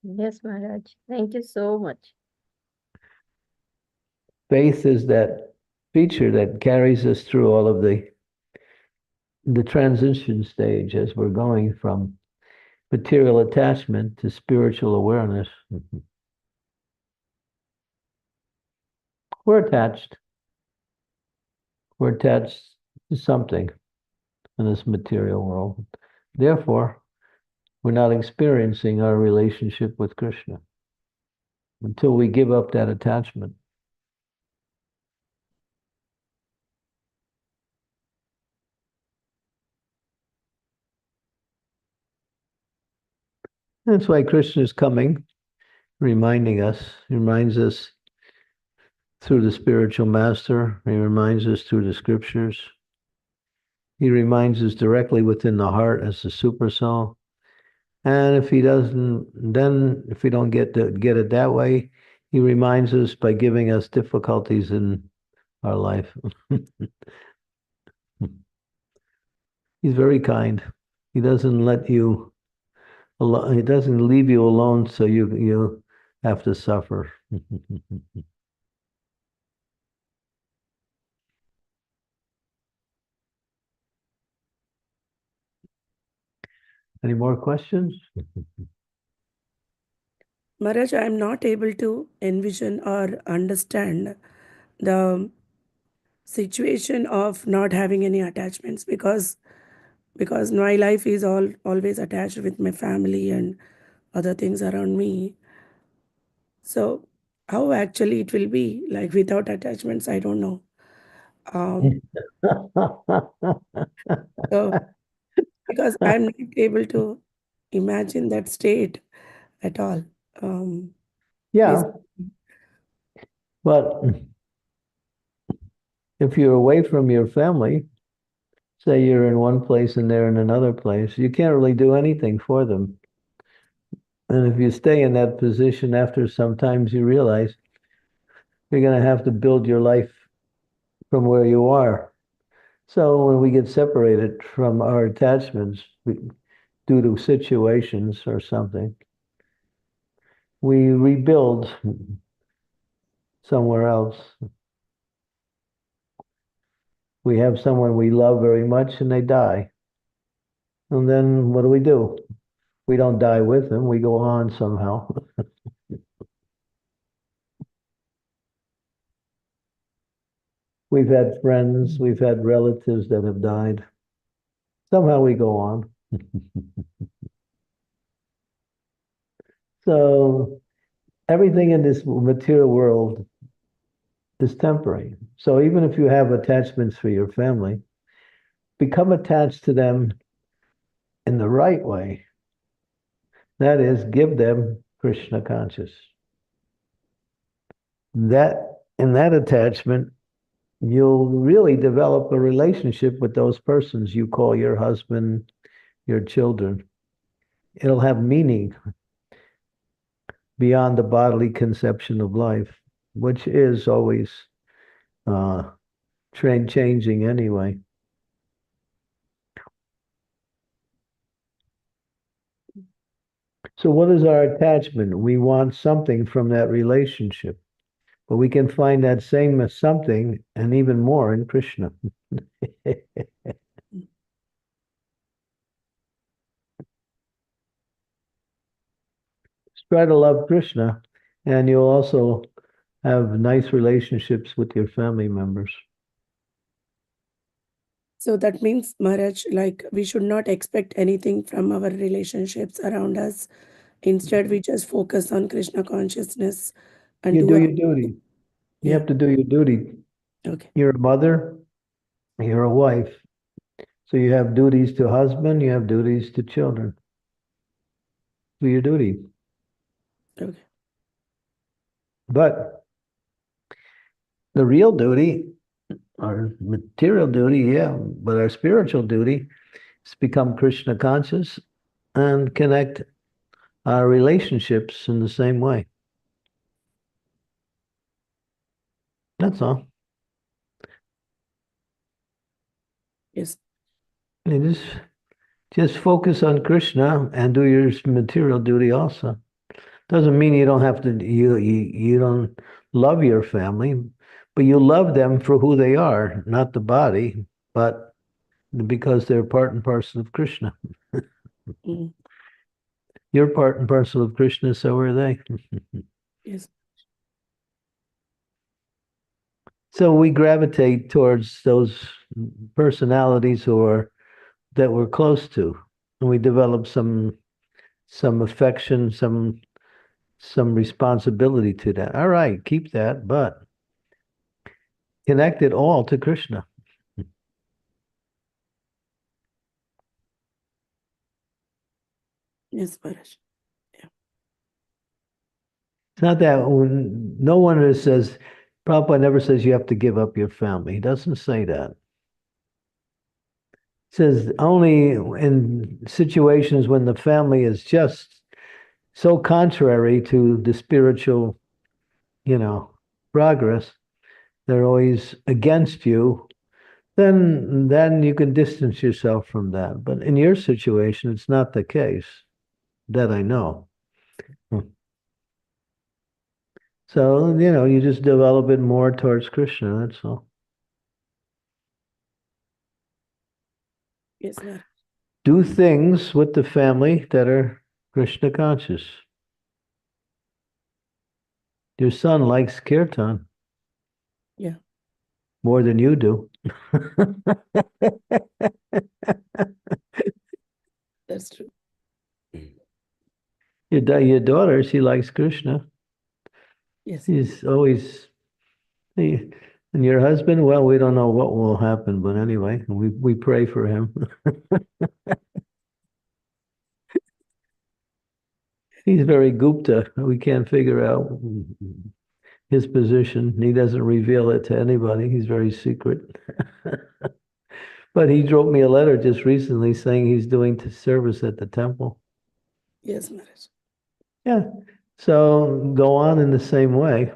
Yes, Maharaj. Thank you so much. Faith is that feature that carries us through all of the transition stage as we're going from material attachment to spiritual awareness. We're attached. We're attached to something in this material world. Therefore, we're not experiencing our relationship with Krishna until we give up that attachment. That's why Krishna is coming, reminds us through the spiritual master. He reminds us through the scriptures. He reminds us directly within the heart as the super soul. And if he doesn't, then if we don't get it that way, he reminds us by giving us difficulties in our life. He's very kind. He doesn't let you He doesn't leave you alone, so you have to suffer. Any more questions? Maharaj, I'm not able to envision or understand the situation of not having any attachments because my life is always attached with my family and other things around me. So how actually it will be like without attachments, I don't know. So because I'm not able to imagine that state at all. Please. Yeah, but if you're away from your family, say you're in one place and they're in another place, you can't really do anything for them. And if you stay in that position, after sometimes you realize you're going to have to build your life from where you are. So when we get separated from our attachments due to situations or something, we rebuild somewhere else. We have someone we love very much and they die. And then what do? We don't die with them, we go on somehow. We've had friends, we've had relatives that have died. Somehow we go on. So everything in this material world is temporary. So even if you have attachments for your family, become attached to them in the right way. That is, give them Krishna conscious. That in that attachment, you'll really develop a relationship with those persons you call your husband, your children. It'll have meaning beyond the bodily conception of life, which is always changing anyway. So what is our attachment? We want something from that relationship, but we can find that same something and even more in Krishna. Try to love Krishna, and you'll also have nice relationships with your family members. So that means, Maharaj, like we should not expect anything from our relationships around us. Instead, we just focus on Krishna consciousness and You do do our your duty. You Yeah. have to do your duty. Okay. You're a mother, you're a wife. So you have duties to husband, you have duties to children. Do your duty. Okay. But the real duty, our material duty, yeah, but our spiritual duty is become Krishna conscious and connect our relationships in the same way. That's all. Yes. You just focus on Krishna and do your material duty also. Doesn't mean you don't have to you don't love your family, but you love them for who they are, not the body, but because they're part and parcel of Krishna. Mm. You're part and parcel of Krishna, so are they. Yes. So we gravitate towards those personalities that we're close to, and we develop some affection, some responsibility to that. All right, keep that, but connect it all to Krishna. Yes, Maharaj. It's not that no one says, Prabhupada never says you have to give up your family. He doesn't say that. He says only in situations when the family is just so contrary to the spiritual, progress, they're always against you, then you can distance yourself from that. But in your situation, it's not the case. That I know. So, you just develop it more towards Krishna, that's all. Yes, Maharaj. Do things with the family that are Krishna conscious. Your son likes kirtan. Yeah. More than you do. That's true. Your daughter, she likes Krishna. Yes. He's always, and your husband, well, we don't know what will happen, but anyway, we pray for him. He's very Gupta. We can't figure out his position. He doesn't reveal it to anybody. He's very secret. But he wrote me a letter just recently saying he's doing service at the temple. Yes, Maharaj. Yeah. So go on in the same way.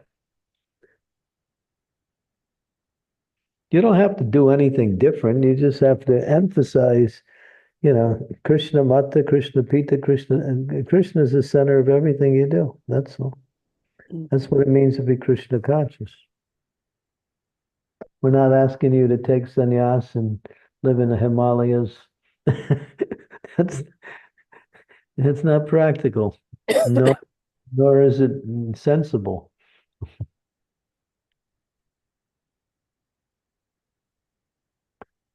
You don't have to do anything different. You just have to emphasize, Krishna Mata, Krishna Pita, Krishna, and Krishna is the center of everything you do. That's all. That's what it means to be Krishna conscious. We're not asking you to take sannyas and live in the Himalayas. that's not practical. No, nor is it sensible.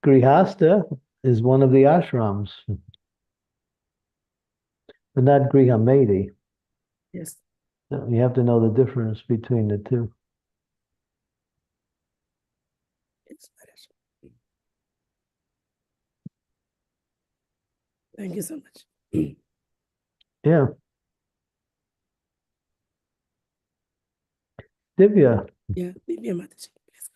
Grihastha is one of the ashrams, but not Grihamedi. Yes. You have to know the difference between the two. Yes, Maharaj. Thank you so much. Yeah. Divya. Yeah, Divya Mataji. Yes.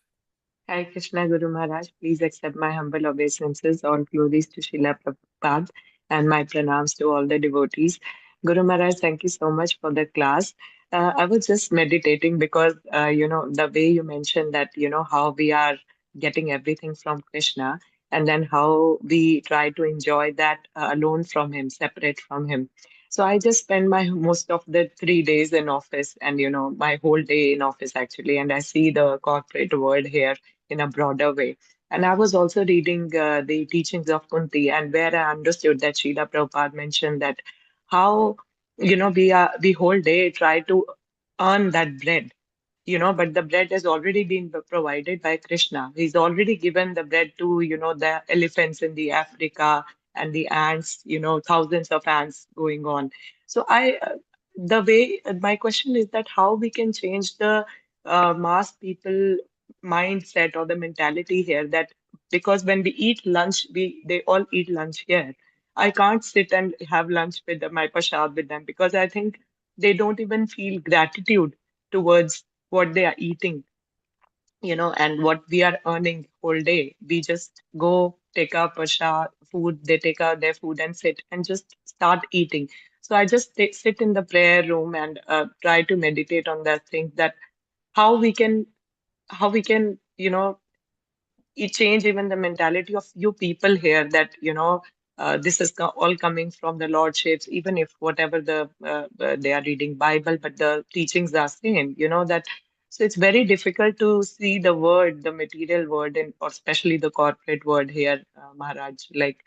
Hare Krishna Guru Maharaj, please accept my humble obeisances. All glories to Srila Prabhupada and my pranams to all the devotees. Guru Maharaj, thank you so much for the class. I was just meditating because, the way you mentioned that, how we are getting everything from Krishna and then how we try to enjoy that alone from him, separate from him. So I just spend my most of the 3 days in office and, my whole day in office actually. And I see the corporate world here in a broader way. And I was also reading the teachings of Kunti, and where I understood that Srila Prabhupada mentioned that how, we whole day try to earn that bread, but the bread has already been provided by Krishna. He's already given the bread to, the elephants in the Africa and the ants, thousands of ants going on. So the way, my question is that how we can change the mass people mindset or the mentality here that because when we eat lunch, they all eat lunch here. I can't sit and have lunch with my prasad with them because I think they don't even feel gratitude towards what they are eating, and what we are earning whole day. We just go take our prasad food, they take out their food and sit and just start eating. So I just sit in the prayer room and try to meditate on that thing that how we can how we can it change even the mentality of you people here that this is all coming from the lordships, even if whatever they are reading bible, but the teachings are same, that so it's very difficult to see the word, the material word, and or especially the corporate word here, Maharaj. Like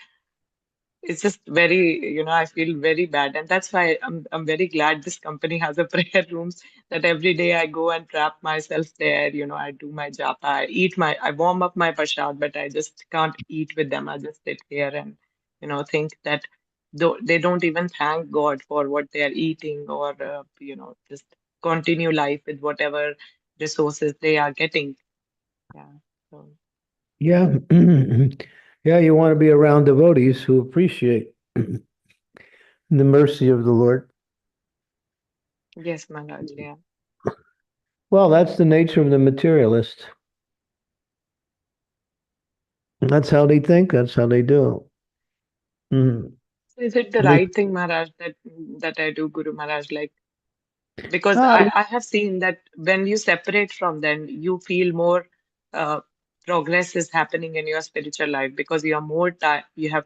it's just very, I feel very bad. And that's why I'm very glad this company has a prayer rooms that every day I go and trap myself there. I do my japa, I warm up my prasad, but I just can't eat with them. I just sit here and, think that they don't even thank God for what they are eating or, just continue life with whatever resources they are getting. Yeah. So. Yeah. Yeah, you want to be around devotees who appreciate the mercy of the Lord. Yes, Maharaj. Yeah. Well, that's the nature of the materialist. That's how they think, that's how they do. Mm. So is it the They- right thing, Maharaj, that I do, Guru Maharaj? Like, because Ah, I have seen that when you separate from them, you feel more uh, progress is happening in your spiritual life because you have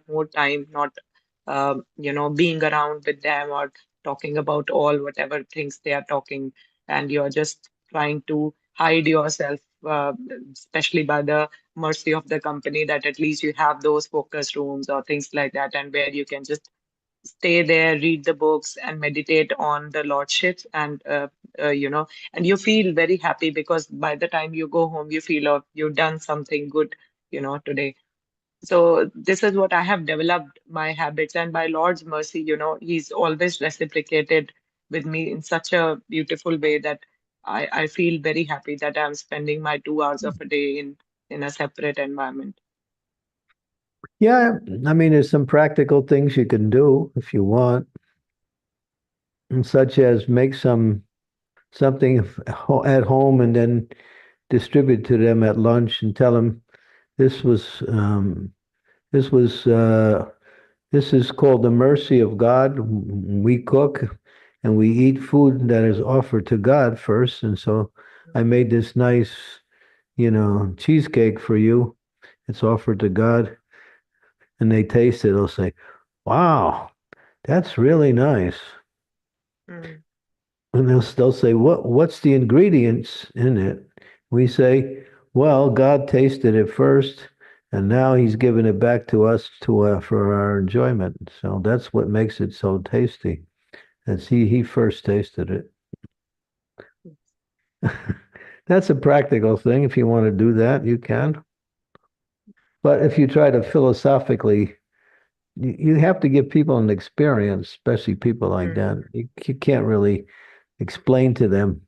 more time, not being around with them or talking about all whatever things they are talking, and you're just trying to hide yourself, especially by the mercy of the company, that at least you have those focus rooms or things like that, and where you can just stay there, read the books, and meditate on the lordships, and you feel very happy because by the time you go home, you feel you've done something good, today. So this is what I have developed my habits, and by Lord's mercy, He's always reciprocated with me in such a beautiful way that I feel very happy that I'm spending my 2 hours of a day in a separate environment. Yeah, I mean, there's some practical things you can do if you want, and such as make something at home and then distribute to them at lunch and tell them this was this was this is called the mercy of God. We cook and we eat food that is offered to God first, and so I made this nice, cheesecake for you. It's offered to God, and they taste it. They'll say, "Wow, that's really nice." Mm, And they'll say, what's the ingredients in it? We say, well, God tasted it first, and now He's given it back to us for our enjoyment. So that's what makes it so tasty. That's He first tasted it. That's a practical thing. If you want to do that, you can. But if you try to philosophically, you have to give people an experience, especially people like that. You can't really explain to them.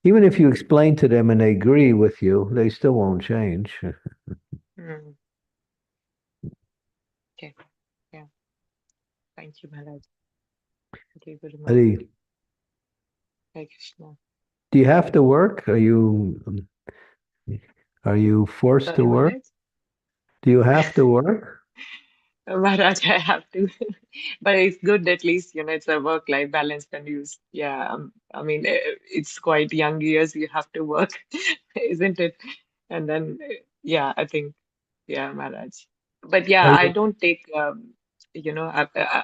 Even if you explain to them and they agree with you, they still won't change. mm. Okay. Yeah. Thank you, Maharaj. Thank you, Guru Maharaj. Adi, Hare Krishna. do you have to work? Are you forced to Sorry, work? Maharaj. Do you have to work? Maharaj, I have to, but it's good at least, it's a work-life balance when yeah, I mean, it's quite young years you have to work, isn't it? And then, yeah, I think, yeah, Maharaj. But yeah, Are I you don't take,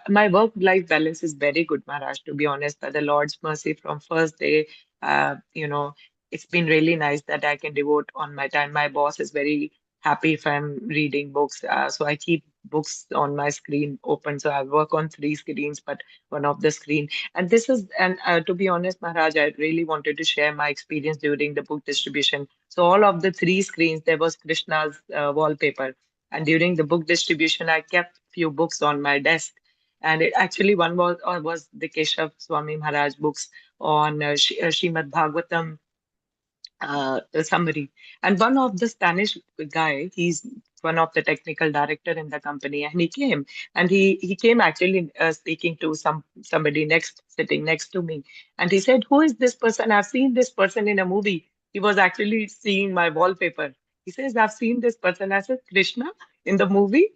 my work-life balance is very good, Maharaj, to be honest, by the Lord's mercy from first day, it's been really nice that I can devote on my time. My boss is very happy if I'm reading books. So I keep books on my screen open. So I work on three screens, but one of the screen. And to be honest, Maharaj, I really wanted to share my experience during the book distribution. So all of the three screens, there was Krishna's wallpaper. And during the book distribution, I kept few books on my desk. And actually, one was the Keshav Swami Maharaj books on Srimad-Bhagavatam the summary. And one of the Spanish guy, he's one of the technical director in the company, and he came and he came actually speaking to somebody sitting next to me, and he said, "Who is this person? I've seen this person in a movie." He was actually seeing my wallpaper. He says, "I've seen this person." I said, "Krishna in the movie?"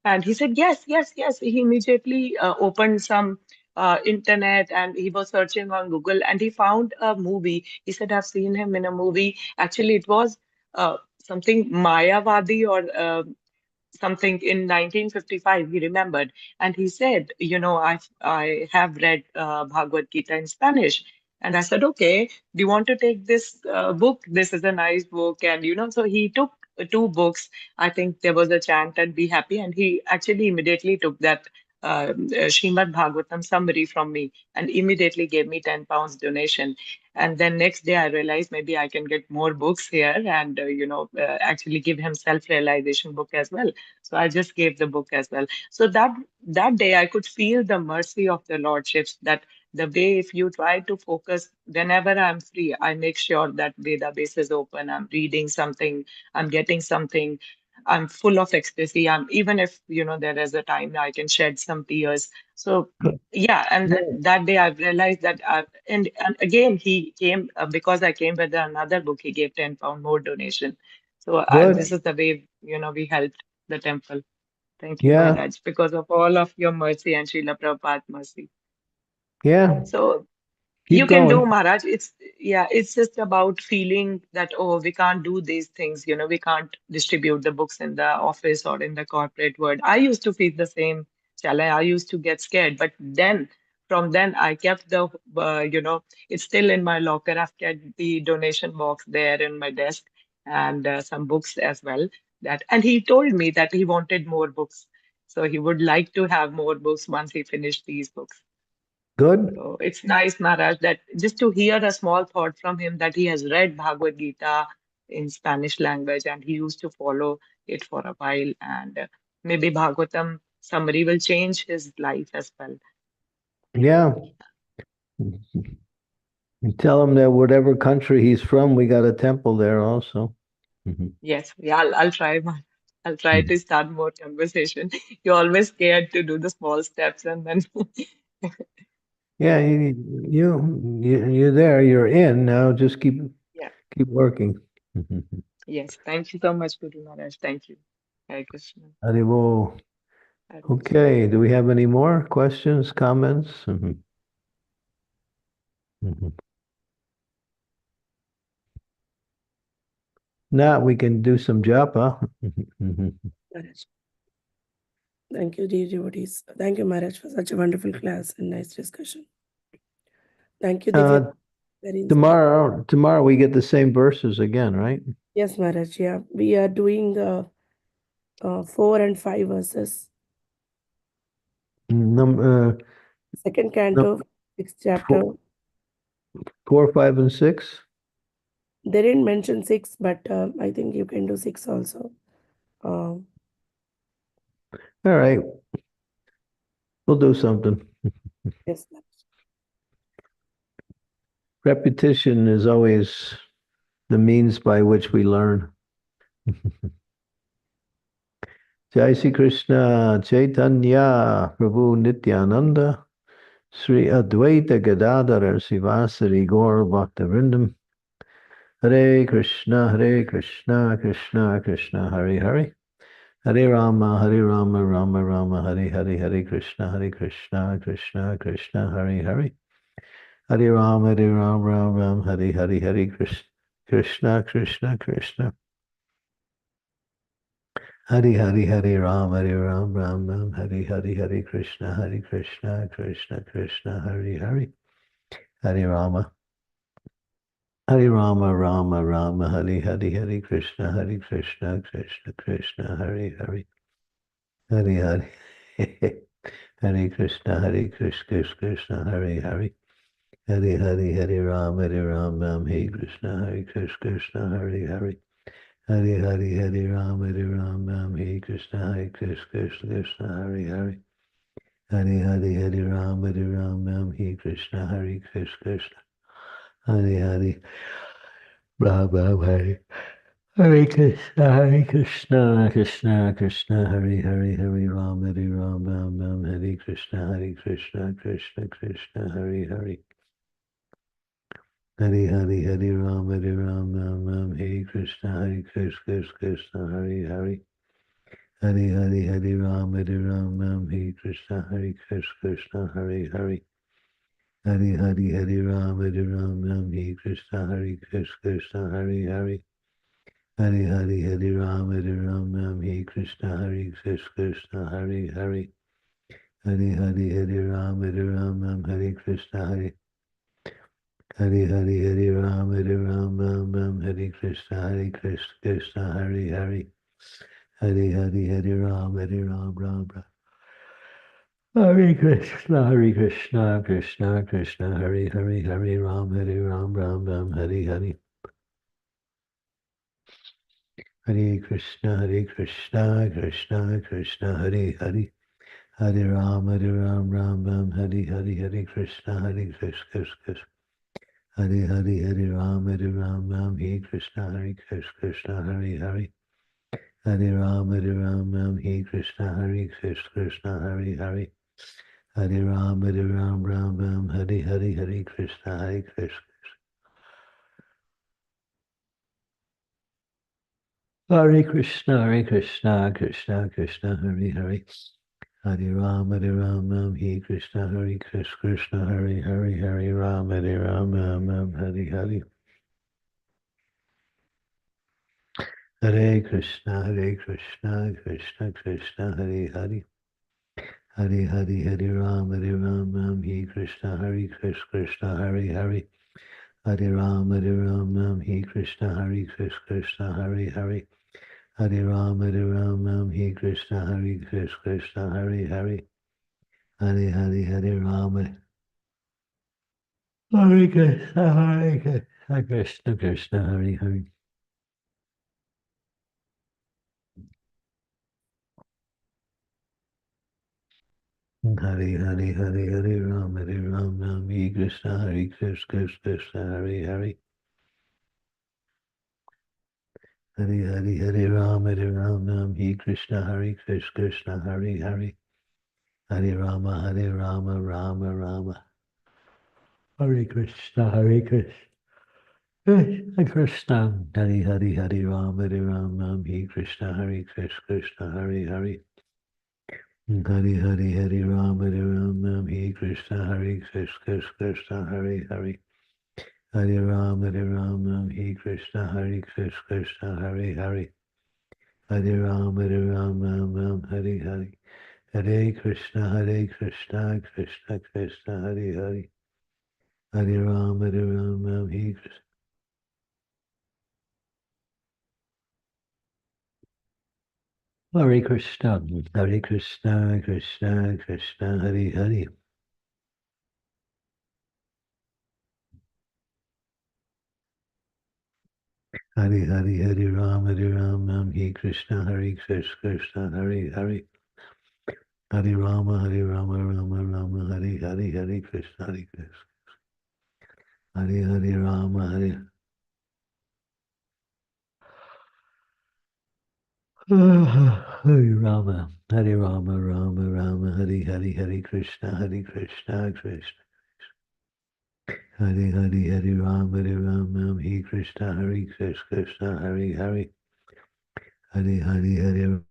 And he said, "Yes, yes, yes." He immediately opened some internet and he was searching on Google and he found a movie. He said, "I've seen him in a movie." Actually, it was something Mayavadi or something in 1955. He remembered, and he said, I have read Bhagavad Gita in Spanish." And I said, "Okay, do you want to take this book? This is a nice book." And so he took two books. I think there was a chant and Be Happy, and he actually immediately took that Srimad Bhagavatam summary from me and immediately gave me £10 donation. And then next day, I realized maybe I can get more books here and, actually give him self-realization book as well. So I just gave the book as well. So that day, I could feel the mercy of the Lordships, that the way if you try to focus, whenever I'm free, I make sure that database is open. I'm reading something, I'm getting something. I'm full of ecstasy. Even if there is a time I can shed some tears. So yeah, and Yeah. that day I've realized that, and again he came because I came with another book. He gave £10 more donation. So this Good. is the way we helped the temple. Thank you, Yeah. Maharaj, because of all of your mercy and Srila Prabhupada mercy. Yeah. So Keep you can do, going. Maharaj. It's just about feeling that, oh, we can't do these things. We can't distribute the books in the office or in the corporate world. I used to feel the same chala. I used to get scared, but then from then I kept the it's still in my locker. I've kept the donation box there in my desk and some books as well. That and he told me that he wanted more books, so he would like to have more books once he finished these books. Good. So it's nice, Maharaj, that just to hear a small thought from him that he has read Bhagavad Gita in Spanish language and he used to follow it for a while. And maybe Bhagavatam summary will change his life as well. Yeah. You tell him that whatever country he's from, we got a temple there also. Yes, yeah, I'll try. I'll try to start more conversation. You're always scared to do the small steps and then Yeah, you're there. You're in now. Just keep yeah. working. Yes. Thank you so much, Guru Maharaj. Thank you. Hare Krishna. Haribo. Hare Krishna. Okay. Do we have any more questions, comments? Now we can do some japa. Maharaj. Thank you, dear devotees. Thank you, Maharaj, for such a wonderful class and nice discussion. Thank you, Divya. Very inspiring. Tomorrow we get the same verses again, right? Yes, Maharaj. Yeah, we are doing 4 and 5 verses. Second canto, 6th chapter. 4, 5, and 6. They didn't mention 6, but I think you can do 6 also. All right. We'll do something. Yes, Maharaj. Repetition is always the means by which we learn. Jai Sri Krishna Chaitanya Prabhu Nityananda Sri Advaita Gadadhara Sivasari Gaur Bhaktavrindam Hare Krishna Krishna Krishna Hare Hare Hare Rama Rama Rama Hare Hare Hare Krishna Krishna Krishna Hare Hare Hare Rama Ram Hare Hare Hare Krishna Krishna Hare Ram Ram Ram Hare Hare Krishna Krishna Hare Hare Hare Rama Rama Hare Hare Krishna Krishna Hare Hare Hare Hare Krishna Krishna Hare Hare Hare Ram Ram Hare Krishna Hare Hare Hare Ram Ram Hare Krishna Krishna Hare Hare Hare Ram Ram Hare Krishna Krishna Hare Ram Hare Hare Krishna Krishna Hare Ram Ram Hare Krishna Krishna Hare Hare Hare Ram Ram Hare Krishna Krishna Hare Hare Hare Ram Ram Hare Krishna Krishna Hare Hare Hare Ram Ram Hare Krishna Krishna Hare Hare Hare Ram Ram Hare Krishna Krishna Hare Hare Hare Ram Ram Hare Krishna Hare Ram Ram Hare Krishna Krishna Hare Hare Hare Ram Ram Hare Krishna Krishna Hare Hare Ram Ram Hare Hare Hare Krishna Krishna Hare Hare Hare Ram Ram Hare Hare Krishna Krishna Hare Ram Hare Krishna Krishna Hare Hare Ram Hare Krishna Krishna Hare Hare Ram Ram Hare Krishna Hare Krishna Krishna Hare Hare Hare Ram Hare Krishna Krishna Hare Hare Ram Hare Hare Hare Krishna Krishna Hare Hare Hare Hare Hare Ram Ram Hare Krishna Krishna Hare Hare Hare Ram Ram Hare Krishna Krishna Hare Hare Hare Ram Ram Hare Krishna Krishna Hare Hare Hare Hare Hare Ram Hare Krishna Krishna Hare Hare Hare Hare Hare Hare Ram Hare Krishna Krishna Hare Hare Hare Hare Hare Ram Hare Krishna Krishna Hare Hare Hare Rama Rama Rama Hare Krishna Krishna Krishna Hare Hare Hare Ram Hare Krishna Krishna Hare Hare Hare Hare Hare Ram Hare Krishna Krishna Hare Hare Hare Ram Hare Krishna Krishna Hare Hare Hare Ram Hare Hare Hare Krishna Krishna Krishna Hare Hare Hare Ram Hare Krishna Hare Krishna Krishna Krishna Hare Hare Hare Hare Hare Ram Hare Krishna Krishna Hare Hare Hare Rama Rama Hare Hare Hare Krishna Hare Hare Rama Hare Rama Rama Hare Hare Hare Krishna Krishna Hare Hare Hare Rama Hare Krishna Krishna Hare Hare Hare Hare Hare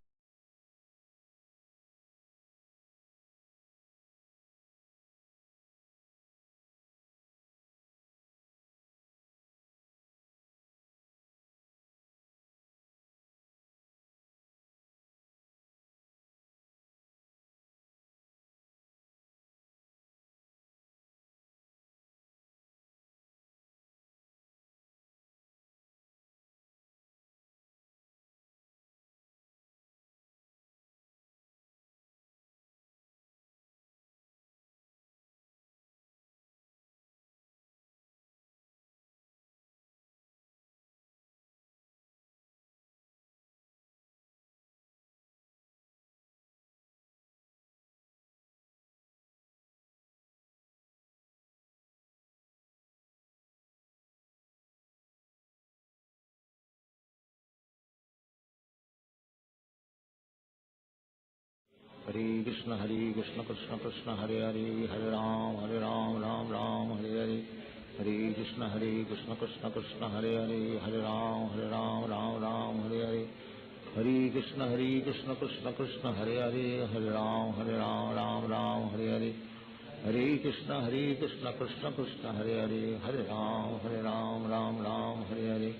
Hare Krishna Krishna Krishna Hare Hare Hare Ram Ram Ram Hare Hare Hare Krishna Krishna Krishna Hare Hare Hare Ram Ram Hare Hare Hare Krishna Krishna Krishna Hare Hare Hare Ram Ram Hare Hare Hare Krishna Krishna Krishna Hare Hare Hare Ram Ram Hare Hare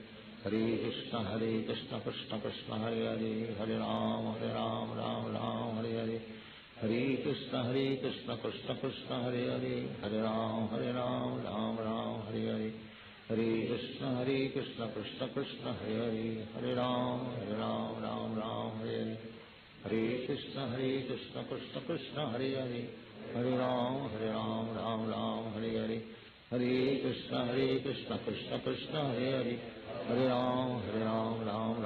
Hare Krishna Krishna Krishna Hare Hare Hare Ram Ram Hare Hare Hare Krishna Krishna Krishna Hare Hare Hare Ram Ram Hare Hare Hare Krishna Krishna Krishna Hare Hare Hare Ram Ram Hare Hare Hare Krishna Krishna Krishna Hare Hare Hare Ram Ram Hare Hare Hare Krishna Krishna Krishna Hare Hare Hare Ram Ram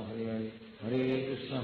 Hare Hare Hare Krishna